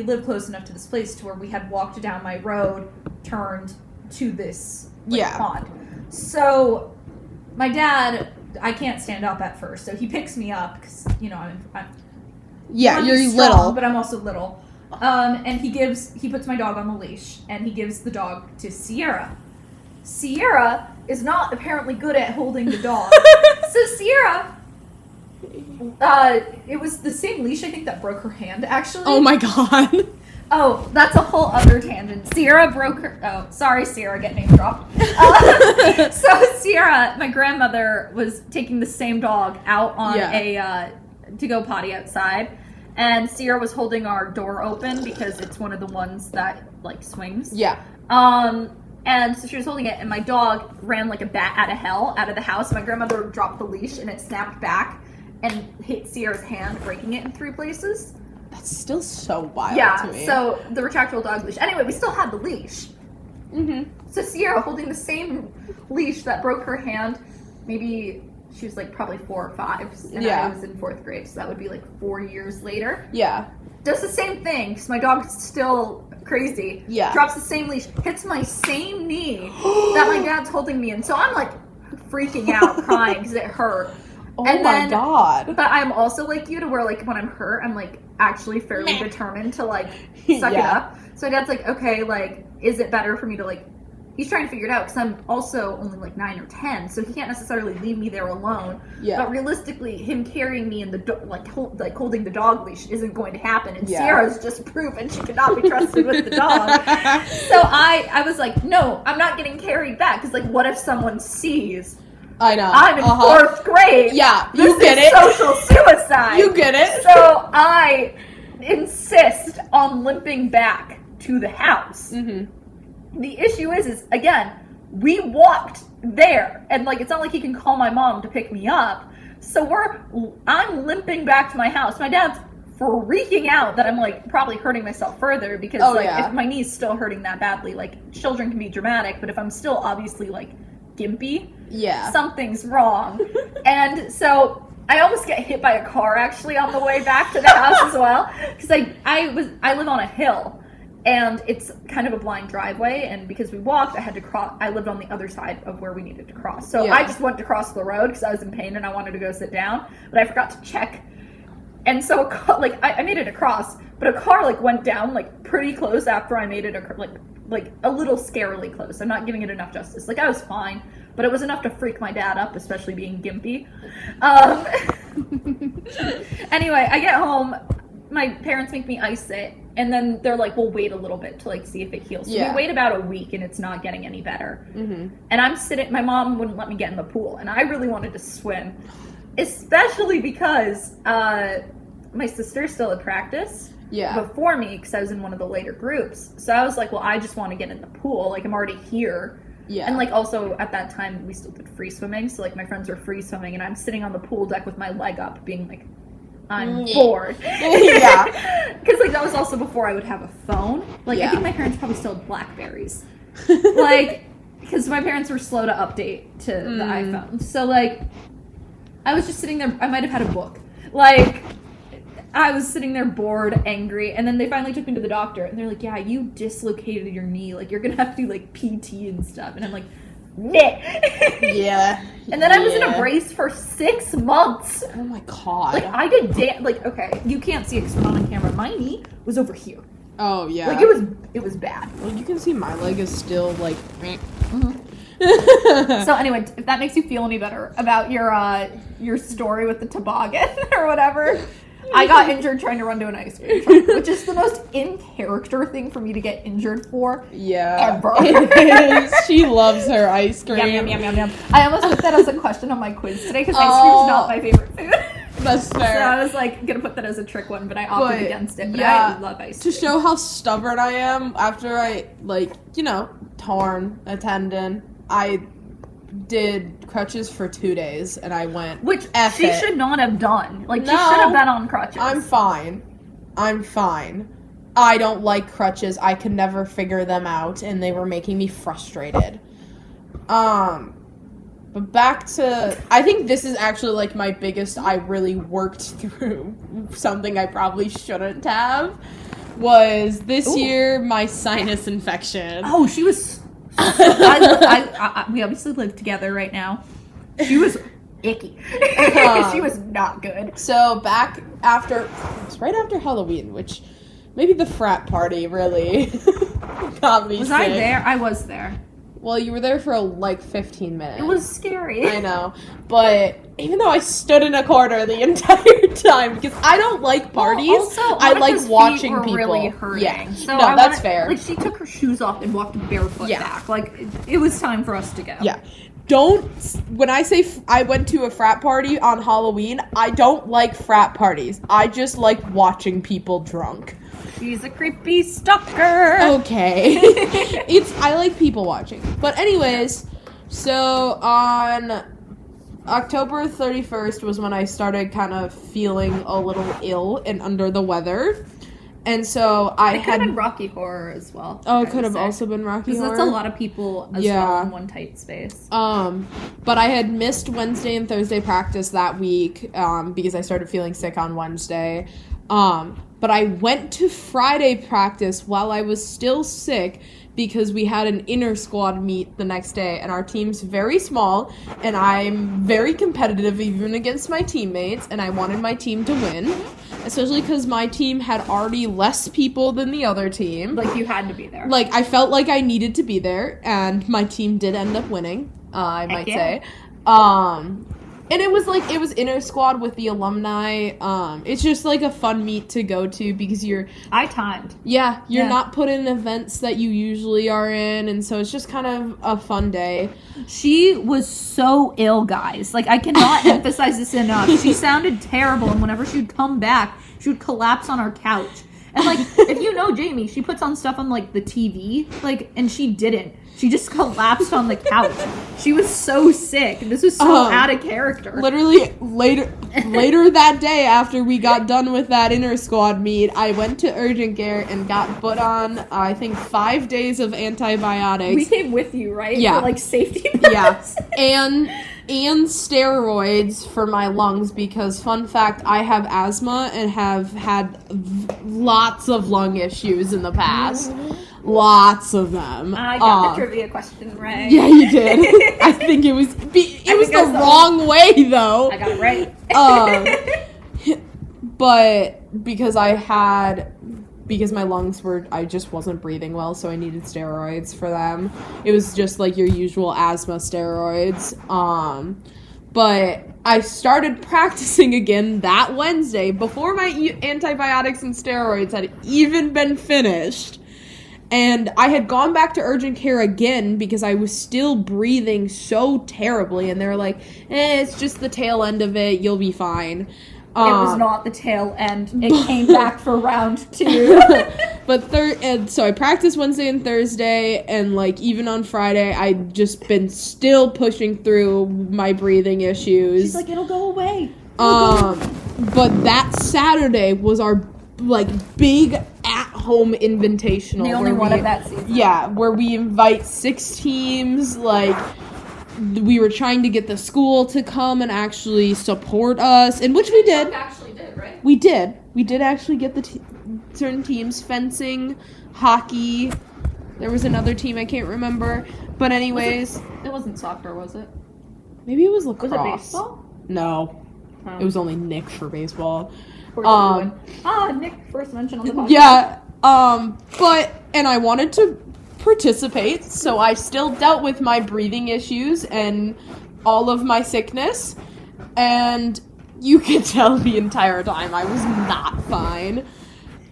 lived close enough to this place to where we had walked down my road, turned to this pond. So my dad, I can't stand up at first, so he picks me up because I'm you're strong, little, but I'm also little. And he puts my dog on the leash, and he gives the dog to Sierra. Sierra is not apparently good at holding the dog, so Sierra. It was the same leash, I think, that broke her hand, actually. Oh my God. Oh, that's a whole other tangent. Sierra broke her... Oh, sorry, Sierra, get name dropped. So Sierra, my grandmother, was taking the same dog out on a to-go potty outside, and Sierra was holding our door open because it's one of the ones that, like, swings. Yeah. And so she was holding it, and my dog ran like a bat out of hell out of the house. My grandmother dropped the leash, and it snapped back and hit Sierra's hand, breaking it in 3 places. That's still so wild to me. Yeah, so the retractable dog leash. Anyway, we still had the leash. Mm-hmm. So Sierra, holding the same leash that broke her hand, maybe she was like probably 4 or 5, and I was in 4th grade, so that would be like 4 years later. Yeah. Does the same thing, because my dog's still crazy. Yeah. Drops the same leash, hits my same knee that my dad's holding me in. So I'm like freaking out, crying, because it hurt. Oh my God. But I'm also like you, to where like when I'm hurt, I'm like actually fairly determined to like suck it up. So my dad's like, okay, like, is it better for me to like, he's trying to figure it out, because I'm also only like 9 or 10, so he can't necessarily leave me there alone. Yeah. But realistically, him carrying me in the holding the dog leash isn't going to happen. And Sierra's just proven she cannot be trusted with the dog. So I was like, no, I'm not getting carried back, because like, what if someone sees? I know. I'm in 4th grade. Yeah, you get it. Social suicide. You get it. So I insist on limping back to the house. Mm-hmm. The issue is again, we walked there, and like, it's not like he can call my mom to pick me up. So I'm limping back to my house. My dad's freaking out that I'm like probably hurting myself further because if my knee's still hurting that badly, like children can be dramatic, but if I'm still obviously like gimpy, something's wrong. And so I almost get hit by a car actually on the way back to the house as well, because I live on a hill. And it's kind of a blind driveway, and because we walked, I had to cross. I lived on the other side of where we needed to cross. So I just went to cross the road because I was in pain and I wanted to go sit down, but I forgot to check. And so, I made it across, but a car, like, went down, like, pretty close after I made it, like a little scarily close. I'm not giving it enough justice. Like, I was fine, but it was enough to freak my dad up, especially being gimpy. Anyway, I get home. My parents make me ice it, and then they're like, we'll wait a little bit to, like, see if it heals. So we wait about a week, and it's not getting any better. Mm-hmm. And I'm sitting, my mom wouldn't let me get in the pool, and I really wanted to swim, especially because my sister's still at practice before me, because I was in one of the later groups. So I was like, well, I just want to get in the pool. Like, I'm already here. Yeah. And, like, also, at that time, we still did free swimming, so, like, my friends were free swimming, and I'm sitting on the pool deck with my leg up, being like, I'm bored. Yeah. Because, like, that was also before I would have a phone. Like, I think my parents probably still had Blackberries. Like, because my parents were slow to update to the iPhone. So, like, I was just sitting there. I might have had a book. Like, I was sitting there bored, angry, and then they finally took me to the doctor, and they're like, yeah, you dislocated your knee. Like, you're going to have to do, like, PT and stuff. And I'm like, yeah. And then I was in a brace for 6 months. Oh my god. Like, I did okay, you can't see it because I'm on camera. My knee was over here. Oh yeah. Like, it was bad. Well, you can see my leg is still like. So anyway, if that makes you feel any better about your story with the toboggan or whatever. I got injured trying to run to an ice cream truck, which is the most in-character thing for me to get injured for ever. It is. She loves her ice cream. Yum, yum, yum, yum, yum. I almost put that as a question on my quiz today because ice cream is not my favorite food. That's fair. So I was like going to put that as a trick one, but I opted against it. But I love ice cream. To show how stubborn I am, after I, torn a tendon, I did crutches for 2 days, and I went, which she should not have done. Like, she should have been on crutches. I'm fine. I don't like crutches. I could never figure them out, and they were making me frustrated. But back to, I think this is actually, like, my biggest, I really worked through something I probably shouldn't have, was this year, my sinus infection. Oh, she was... we obviously live together right now. She was icky. She was not good. So back after, it was right after Halloween, which maybe the frat party really got me sick. Was I there? I was there. Well, you were there for like 15 minutes. It was scary. I know. But even though I stood in a corner the entire time, because I don't like parties, I like watching people. Really hurting. Yeah. So that's fair. Like, she took her shoes off and walked barefoot back. Like, it was time for us to go. Yeah. When I say I went to a frat party on Halloween, I don't like frat parties. I just like watching people drunk. She's a creepy stalker. Okay. I like people watching. But anyways, so on October 31st was when I started kind of feeling a little ill and under the weather. And so I could have been Rocky Horror as well. Oh, it could have also been Rocky Horror. Because that's a lot of people as well in one tight space. But I had missed Wednesday and Thursday practice that week because I started feeling sick on Wednesday. But I went to Friday practice while I was still sick because we had an inner squad meet the next day, and our team's very small, and I'm very competitive even against my teammates, and I wanted my team to win, especially because my team had already less people than the other team. Like, you had to be there. Like, I felt like I needed to be there, and my team did end up winning, I might say. And it was inner squad with the alumni. It's just like a fun meet to go to because I timed. Yeah, you're not put in events that you usually are in, and so it's just kind of a fun day. She was so ill, guys. Like, I cannot emphasize this enough. She sounded terrible, and whenever she would come back, she would collapse on our couch. And, like, if you know Jamie, she puts on stuff on, like, the TV, like, and she didn't. She just collapsed on the couch. She was so sick. This was so out of character. Literally later that day after we got done with that inter-squad meet, I went to urgent care and got put on, I think, 5 days of antibiotics. We came with you, right? Yeah. For, like, safety purposes. Yeah. And steroids for my lungs because, fun fact, I have asthma and have had lots of lung issues in the past. Lots of them. I got the trivia question right. Yeah, you did. I think it was the wrong way, though. I got it right. But because my lungs I just wasn't breathing well, so I needed steroids for them. It was just like your usual asthma steroids. But I started practicing again that Wednesday before my antibiotics and steroids had even been finished. And I had gone back to urgent care again because I was still breathing so terribly. And they were like, it's just the tail end of it. You'll be fine. It was not the tail end. It came back for round 2. And so I practiced Wednesday and Thursday. And, like, even on Friday, I'd just been still pushing through my breathing issues. She's like, it'll go away. But that Saturday was our, like, big at-home invitational. The only one of that season. Yeah, where we invite 6 teams, like, we were trying to get the school to come and actually support us, and which we did. Actually did, right? We did. We did actually get the certain teams, fencing, hockey. There was another team, I can't remember. But anyways. It wasn't soccer, was it? Maybe it was lacrosse. Was it baseball? No. Oh. It was only Nick for baseball. Nick first mentioned on the podcast. Yeah, and I wanted to participate, so I still dealt with my breathing issues and all of my sickness, and you could tell the entire time I was not fine. It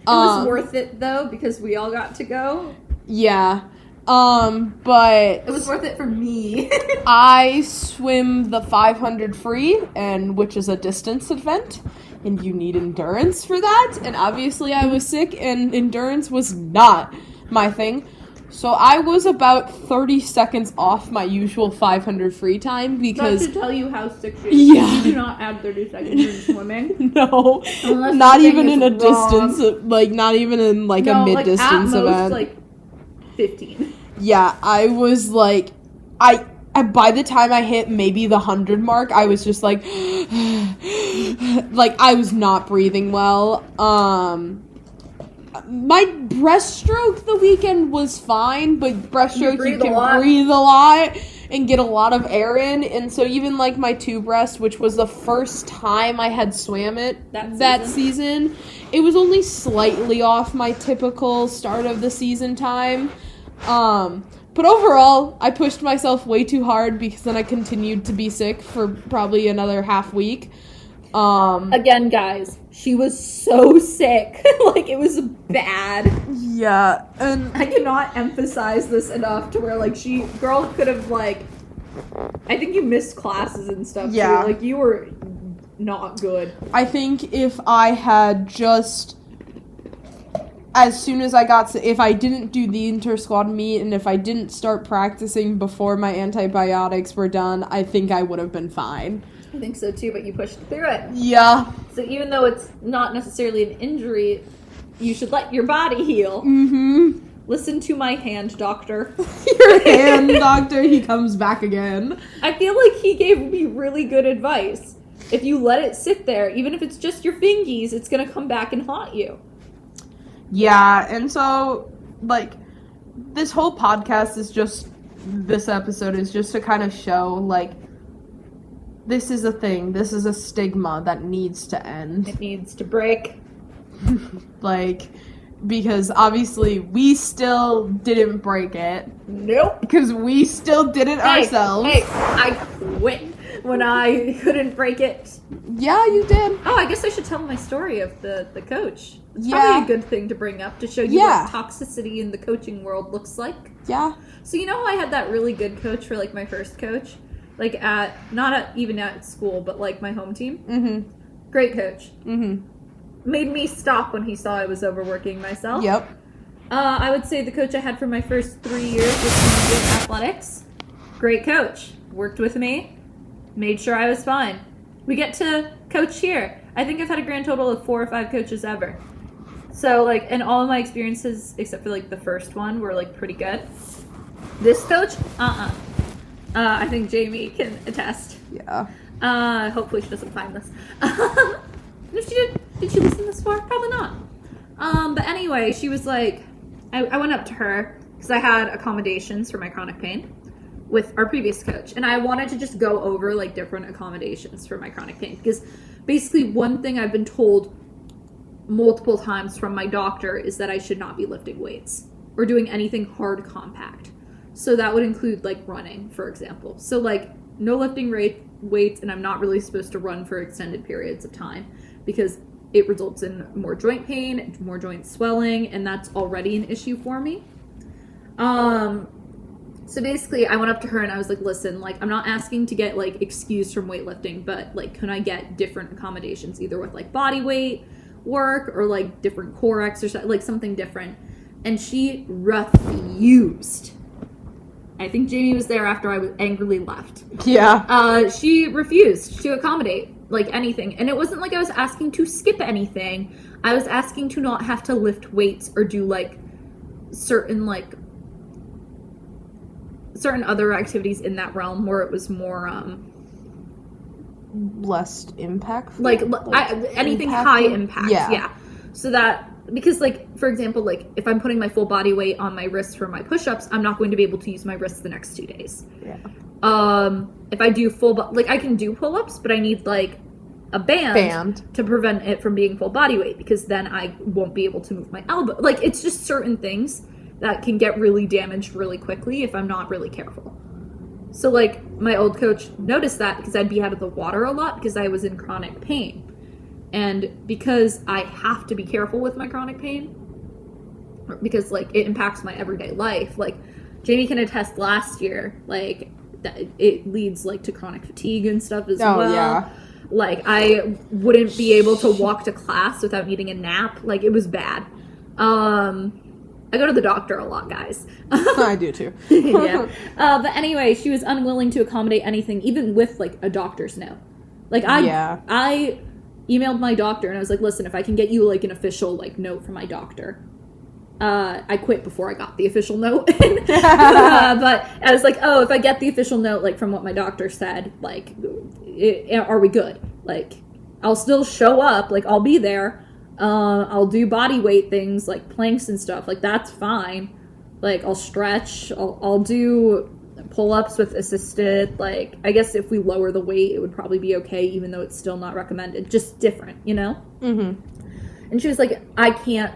was worth it, though, because we all got to go. Yeah, but... It was worth it for me. I swim the 500 free, which is a distance event. And you need endurance for that. And obviously I was sick and endurance was not my thing. So I was about 30 seconds off my usual 500 free time because... That should tell you how sick she is. Yeah. You do not add 30 seconds in swimming. No. Unless not even in a wrong. distance, like not even in like a mid-distance at most, event. like 15. Yeah, I was like... by the time I hit maybe the 100 mark, I was just like... like, I was not breathing well. My breaststroke the weekend was fine, but breaststroke you can breathe a lot and get a lot of air in. And so even like my 2 breast, which was the first time I had swam it that season, it was only slightly off my typical start of the season time. But overall, I pushed myself way too hard because then I continued to be sick for probably another half week. Again, guys, she was so sick. Like, it was bad. Yeah, and I cannot emphasize this enough to where, like, girl could have, like, I think you missed classes and stuff, yeah. Too. Like, you were not good. I think if I had just... As soon as if I didn't do the inter-squad meet and if I didn't start practicing before my antibiotics were done, I think I would have been fine. I think so too, but you pushed through it. Yeah. So even though it's not necessarily an injury, you should let your body heal. Mm-hmm. Listen to my hand doctor. Your hand doctor, he comes back again. I feel like he gave me really good advice. If you let it sit there, even if it's just your fingies, it's going to come back and haunt you. Yeah, and so, like, this whole podcast is just, this episode is just to kind of show, like, this is a thing, this is a stigma that needs to end. It needs to break. Like, because obviously we still didn't break it. Nope. Because we still did it ourselves. Hey, I quit when I couldn't break it. Yeah, you did. Oh, I guess I should tell my story of the coach. It's yeah. Probably a good thing to bring up to show you what toxicity in the coaching world looks like. Yeah. So you know how I had that really good coach for, like, my first coach? Like, even at school, but, like, my home team? Mm-hmm. Great coach. Mm-hmm. Made me stop when he saw I was overworking myself. Yep. I would say the coach I had for my first 3 years was collegiate athletics. Great coach. Worked with me. Made sure I was fine. We get to coach here. I think I've had a grand total of 4 or 5 coaches ever. So, like, and all of my experiences, except for, like, the first one, were, like, pretty good. This coach? I think Jamie can attest. Yeah. Hopefully she doesn't find this. If she did she listen this far? Probably not. But anyway, she was like, I went up to her because I had accommodations for my chronic pain with our previous coach. And I wanted to just go over, like, different accommodations for my chronic pain. Because basically one thing I've been told multiple times from my doctor is that I should not be lifting weights or doing anything hard compact. So that would include, like, running, for example. So, like, no lifting weights, and I'm not really supposed to run for extended periods of time because it results in more joint pain, more joint swelling, and that's already an issue for me. So basically, I went up to her and I was like, listen, like, I'm not asking to get, like, excused from weightlifting, but, like, can I get different accommodations, either with, like, body weight work or, like, different core exercise, like, something different. And she refused. I think Jamie was there after I was angrily left. Yeah. She refused to accommodate, like, anything. And it wasn't like I was asking to skip anything. I was asking to not have to lift weights or do, like, certain other activities in that realm where it was more, less impact. Anything high impact. Yeah. So that, because, like, for example, like, if I'm putting my full body weight on my wrists for my push-ups, I'm not going to be able to use my wrists the next 2 days. Yeah. If I do I can do pull-ups, but I need, like, a band to prevent it from being full body weight, because then I won't be able to move my elbow. Like, it's just certain things that can get really damaged really quickly if I'm not really careful. So, like, my old coach noticed that because I'd be out of the water a lot because I was in chronic pain. And because I have to be careful with my chronic pain, because, like, it impacts my everyday life. Like, Jamie can attest last year, like, that it leads, like, to chronic fatigue and stuff as well. Oh, yeah. Like, I wouldn't be able to walk to class without needing a nap. Like, it was bad. I go to the doctor a lot, guys. I do too. Yeah. But anyway, she was unwilling to accommodate anything, even with, like, a doctor's note. Like, I emailed my doctor and I was like, listen, if I can get you, like, an official, like, note from my doctor. I quit before I got the official note. But I was like, oh, if I get the official note, like, from what my doctor said, like, are we good? Like, I'll still show up. Like, I'll be there. I'll do body weight things, like, planks and stuff. Like, that's fine. Like, I'll stretch. I'll do pull-ups with assisted. Like, I guess if we lower the weight, it would probably be okay, even though it's still not recommended. Just different, you know? Mm-hmm. And she was like, I can't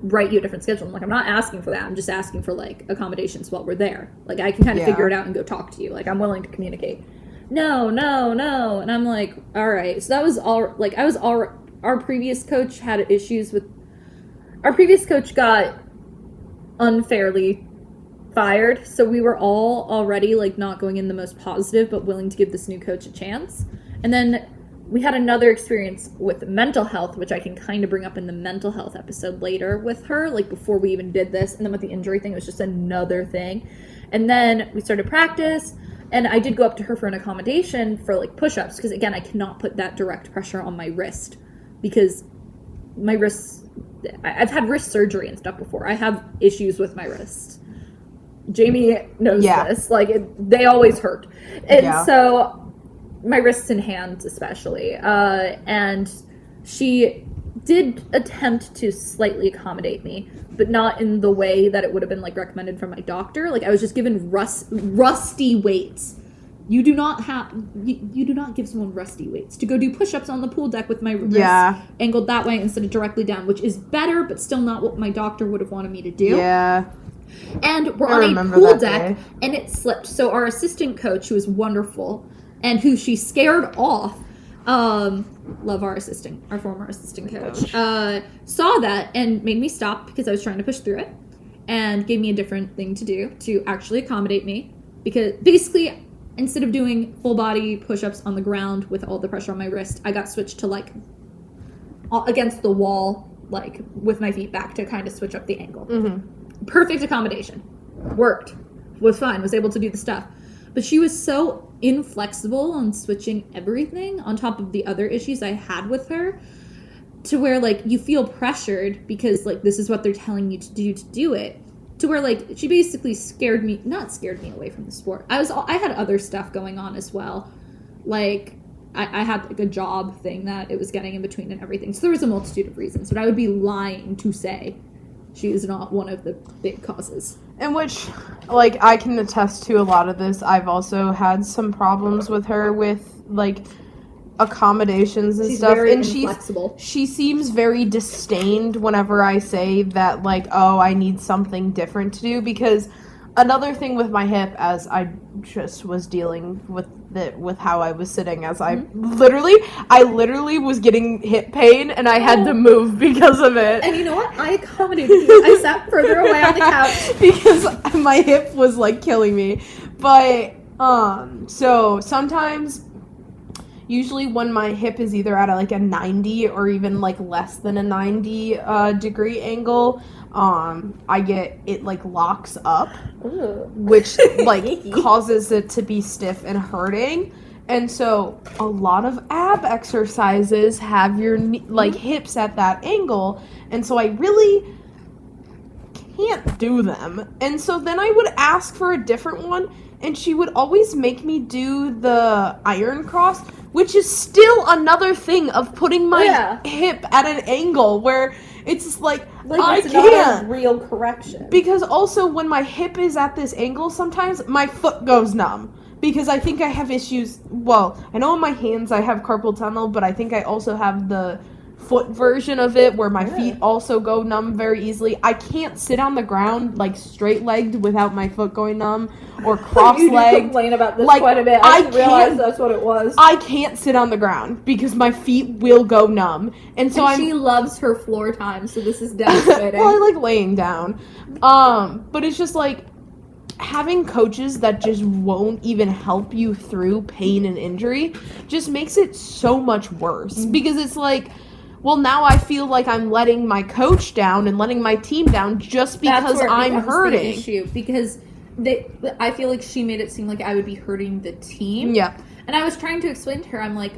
write you a different schedule. I'm like, I'm not asking for that. I'm just asking for, like, accommodations while we're there. Like, I can kind of figure it out and go talk to you. Like, I'm willing to communicate. No. And I'm like, all right. So that was all, like, our previous coach had issues with, our previous coach got unfairly fired, so we were all already, like, not going in the most positive, but willing to give this new coach a chance. And then we had another experience with mental health, which I can kind of bring up in the mental health episode later with her, like, before we even did this. And then with the injury thing, it was just another thing. And then we started practice, and I did go up to her for an accommodation for, like, push-ups, because, again, I cannot put that direct pressure on my wrist, because my wrists, I've had wrist surgery and stuff before. I have issues with my wrists. Jamie knows this. Like, they always hurt. And so, my wrists and hands especially. And she did attempt to slightly accommodate me, but not in the way that it would have been, like, recommended from my doctor. Like, I was just given rusty weights. You do not give someone rusty weights to go do push-ups on the pool deck with my wrists angled that way instead of directly down, which is better, but still not what my doctor would have wanted me to do. Yeah. And we're on a pool deck, and it slipped. So our assistant coach, who was wonderful, and who she scared off, love our former assistant coach, saw that and made me stop because I was trying to push through it, and gave me a different thing to do to actually accommodate me. Because basically, instead of doing full body push-ups on the ground with all the pressure on my wrist, I got switched to, like, against the wall, like with my feet back to kind of switch up the angle. Mm-hmm. Perfect accommodation. Worked. Was fine. Was able to do the stuff. But she was so inflexible on switching everything on top of the other issues I had with her, to where, like, you feel pressured because, like, this is what they're telling you to do it. To where, like, she basically not scared me away from the sport. I had other stuff going on as well. Like, I had, like, a job thing that it was getting in between and everything. So there was a multitude of reasons. But I would be lying to say she is not one of the big causes. In which, like, I can attest to a lot of this. I've also had some problems with her with, like, accommodations and She's stuff. very And inflexible. she seems very disdained whenever I say that, like, oh, I need something different to do. Because another thing with my hip, as I just was dealing with how I was sitting, as I literally was getting hip pain and I had to move because of it. And you know what? I accommodated you. I sat further away on the couch. Because my hip was, like, killing me. But, so sometimes, usually when my hip is either at like a 90 or even like less than a 90 degree angle, I get it like locks up, which like causes it to be stiff and hurting. And so a lot of ab exercises have your like hips at that angle, and so I really can't do them. And so then I would ask for a different one, and she would always make me do the iron cross, which is still another thing of putting my hip at an angle where it's like I it's can't. not a real correction. Because also when my hip is at this angle, sometimes my foot goes numb. Because I think I have issues, well, I know in my hands I have carpal tunnel, but I think I also have the foot version of it where my feet also go numb very easily. I can't sit on the ground like straight-legged without my foot going numb, or cross-legged. You complain about this like, quite a bit. I didn't realize that's what it was. I can't sit on the ground because my feet will go numb. And so she loves her floor time, so this is devastating. Well, I like laying down. But it's just like having coaches that just won't even help you through pain and injury just makes it so much worse. Because it's like, well, now I feel like I'm letting my coach down and letting my team down just because I'm hurting. The issue, because I feel like she made it seem like I would be hurting the team. Yeah. And I was trying to explain to her, I'm like,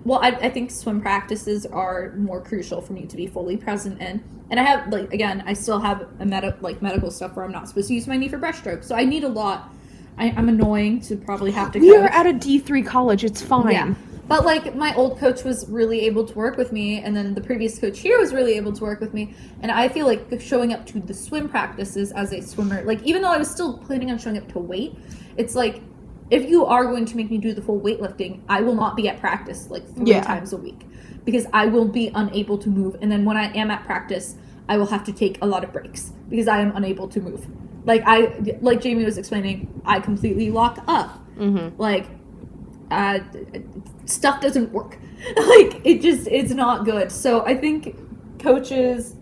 well, I think swim practices are more crucial for me to be fully present in. And I have, like, again, I still have a medical stuff where I'm not supposed to use my knee for breaststroke. So I need a lot. I'm annoying to probably have to We are at a D3 college. It's fine. Yeah. But, like, my old coach was really able to work with me, and then the previous coach here was really able to work with me, and I feel like showing up to the swim practices as a swimmer, like, even though I was still planning on showing up to weight, it's like, if you are going to make me do the full weightlifting, I will not be at practice, like, 3 times a week, because I will be unable to move, and then when I am at practice, I will have to take a lot of breaks, because I am unable to move. Like Jamie was explaining, I completely lock up. Mm-hmm. Like, stuff doesn't work. Like, it's not good. So I think coaches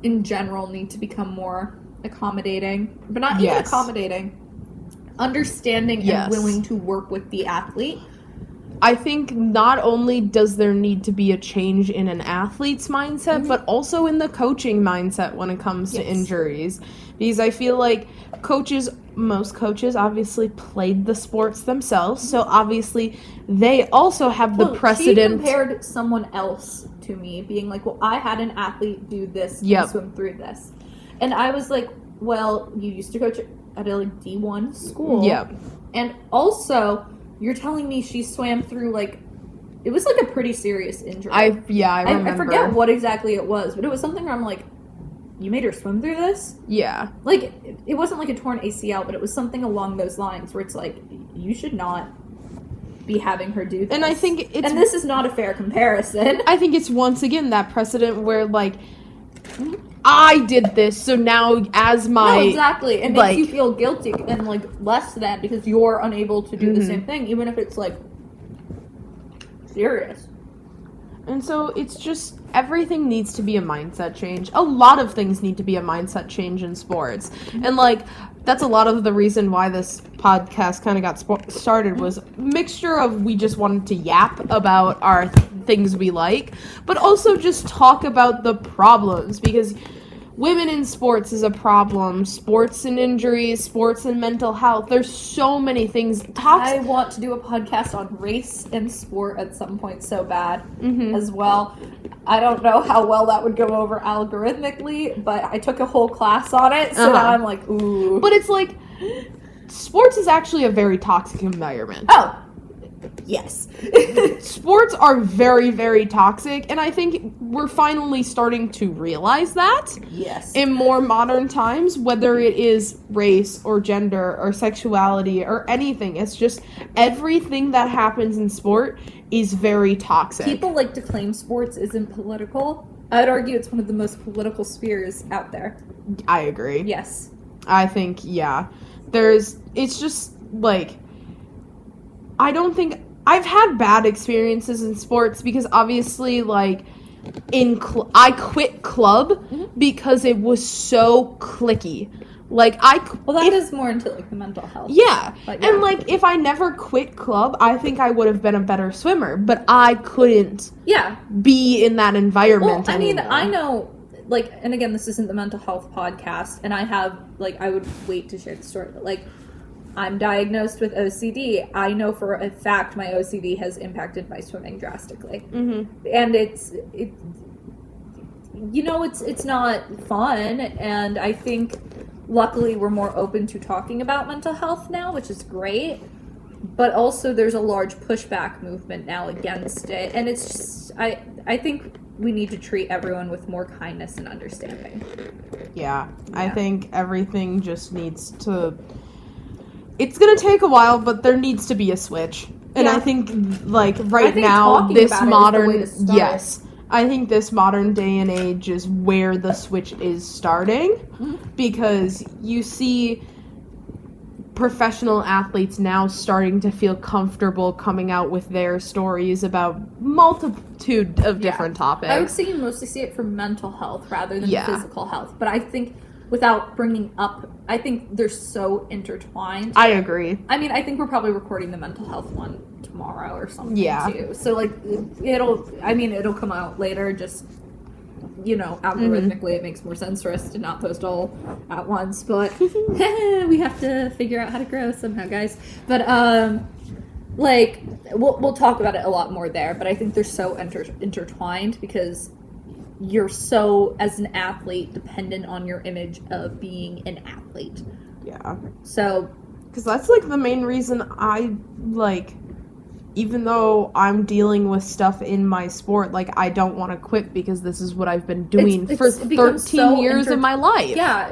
in general need to become more accommodating, but not even accommodating, understanding and willing to work with the athlete. I think not only does there need to be a change in an athlete's mindset, but also in the coaching mindset when it comes to injuries. Because I feel like most coaches obviously played the sports themselves, so obviously they also have the precedent. She compared someone else to me, being like, well, I had an athlete do this and swim through this. And I was like, well, you used to coach at a like D1 school. Yeah. And also, you're telling me she swam through, like, it was like a pretty serious injury. I remember. I forget what exactly it was, but it was something where I'm like, you made her swim through this? Yeah. Like, it wasn't like a torn ACL, but it was something along those lines where it's like, you should not be having her do this. And I think it's... And this is not a fair comparison. I think it's once again that precedent where, like, I did this, so now as my... No, exactly. It makes you feel guilty and, like, less than because you're unable to do the same thing, even if it's, like, serious. And so it's just, everything needs to be a mindset change. A lot of things need to be a mindset change in sports. And, like, that's a lot of the reason why this podcast kind of got started, was a mixture of we just wanted to yap about our things we like, but also just talk about the problems, because women in sports is a problem. Sports and injuries, sports and mental health. There's so many things. I want to do a podcast on race and sport at some point so bad as well. I don't know how well that would go over algorithmically, but I took a whole class on it, so now I'm like, ooh. But it's like, sports is actually a very toxic environment. Oh, yes. Sports are very, very toxic, and I think we're finally starting to realize that. Yes. In more modern times, whether it is race or gender or sexuality or anything, it's just everything that happens in sport is very toxic. People like to claim sports isn't political. I'd argue it's one of the most political spheres out there. I agree. Yes. I think, yeah. It's just, like, I don't think, I've had bad experiences in sports because obviously, like, I quit club because it was so cliquey. Like, that is more into, like, the mental health. Yeah. But, And, like, if I never quit club, I think I would have been a better swimmer, but I couldn't be in that environment Well, I mean, anymore. I know, like, and again, this isn't the mental health podcast, and I have, like, I would wait to share the story, but, like, I'm diagnosed with OCD. I know for a fact my OCD has impacted my swimming drastically. And it's not fun, and I think luckily we're more open to talking about mental health now, which is great, but also there's a large pushback movement now against it, and it's just, I think we need to treat everyone with more kindness and understanding. Yeah. I think everything just needs to, it's gonna take a while, but there needs to be a switch. And I think, like, right now, this modern, yes, I think this modern day and age is where the switch is starting, because you see professional athletes now starting to feel comfortable coming out with their stories about multitude of different topics. I would say you mostly see it for mental health rather than physical health, but I think without bringing up, I think they're so intertwined. I agree. I mean, I think we're probably recording the mental health one tomorrow or something too. So, like, it'll come out later, just, algorithmically it makes more sense for us to not post all at once, but we have to figure out how to grow somehow, guys. But, like, we'll talk about it a lot more there, but I think they're so intertwined because you're so, as an athlete, dependent on your image of being an athlete. Yeah. So, because that's, like, the main reason I, like, even though I'm dealing with stuff in my sport, like, I don't want to quit because this is what I've been doing for 13 years of my life. Yeah.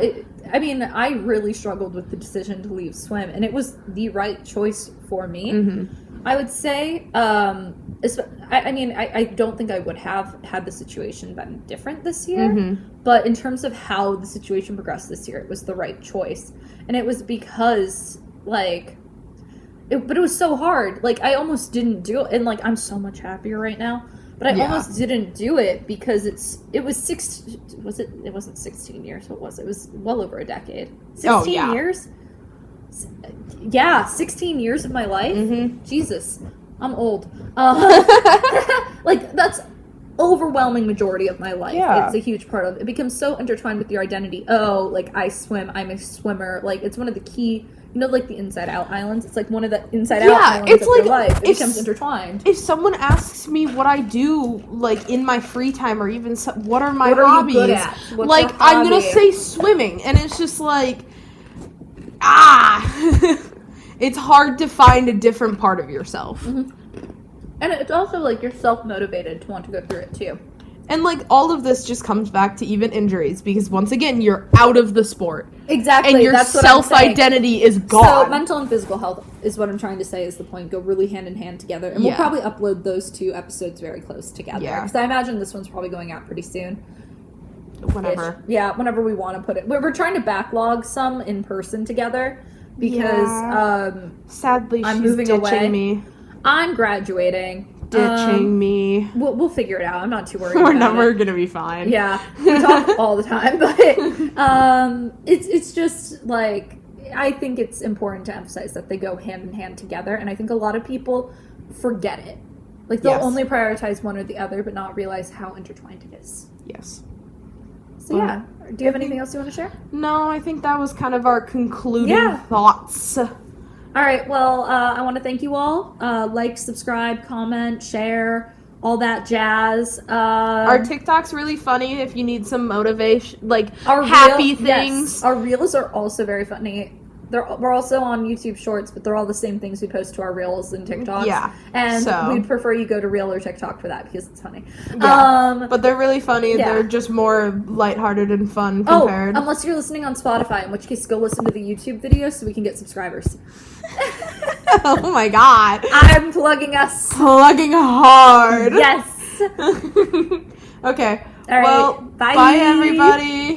I really struggled with the decision to leave swim, and it was the right choice for me. I would say, I don't think I would have had the situation been different this year, but in terms of how the situation progressed this year, it was the right choice. And it was because, like, but it was so hard. Like, I almost didn't do it, and, like, I'm so much happier right now, but I almost didn't do it because it wasn't 16 years, what was it? It was well over a decade. 16 years? Yeah, 16 years of my life? Jesus, I'm old. Like, that's overwhelming majority of my life. It's a huge part of it. It becomes so intertwined with your identity. Oh, like, I swim, I'm a swimmer. Like, it's one of the key, like the Inside Out Islands. It's like one of the Inside Out Islands of your life. It becomes intertwined. If someone asks me what I do, like, in my free time, or even what are my hobbies, are you good at? Like, I'm gonna say swimming, and it's just like, it's hard to find a different part of yourself. And it's also, like, you're self-motivated to want to go through it, too. And, like, all of this just comes back to even injuries, because once again, you're out of the sport. Exactly. And your self-identity is gone. So, mental and physical health is what I'm trying to say is the point. Go really hand in hand together. And we'll probably upload those two episodes very close together. Because I imagine this one's probably going out pretty soon. Whenever. Yeah, whenever we want to put it. We're trying to backlog some in person together, because sadly, I'm she's moving ditching away. me. I'm graduating. ditching me. We'll figure it out. I'm not too worried. We're about never it. gonna be fine. Yeah, we talk all the time, but it's just like I think it's important to emphasize that they go hand in hand together, and I think a lot of people forget it. Like they'll Yes. only prioritize one or the other, but not realize how intertwined it is. Yes. So yeah, do you have anything else you want to share? No, I think that was kind of our concluding Yeah. thoughts. All right. Well, I want to thank you all. Like, subscribe, comment, share, all that jazz. Our TikTok's really funny if you need some motivation, like Our happy reel- yes, things. our reels are also very funny. We're also on YouTube Shorts, but they're all the same things we post to our reels and TikToks. Yeah, and so- we'd prefer you go to reel or TikTok for that because it's funny. Yeah, but they're really funny. yeah. They're just more lighthearted and fun Oh, compared. unless you're listening on Spotify, in which case go listen to the YouTube video so we can get subscribers. Oh my god. I'm plugging us. Plugging hard. Yes. Okay. All right. Well, Bye. bye everybody.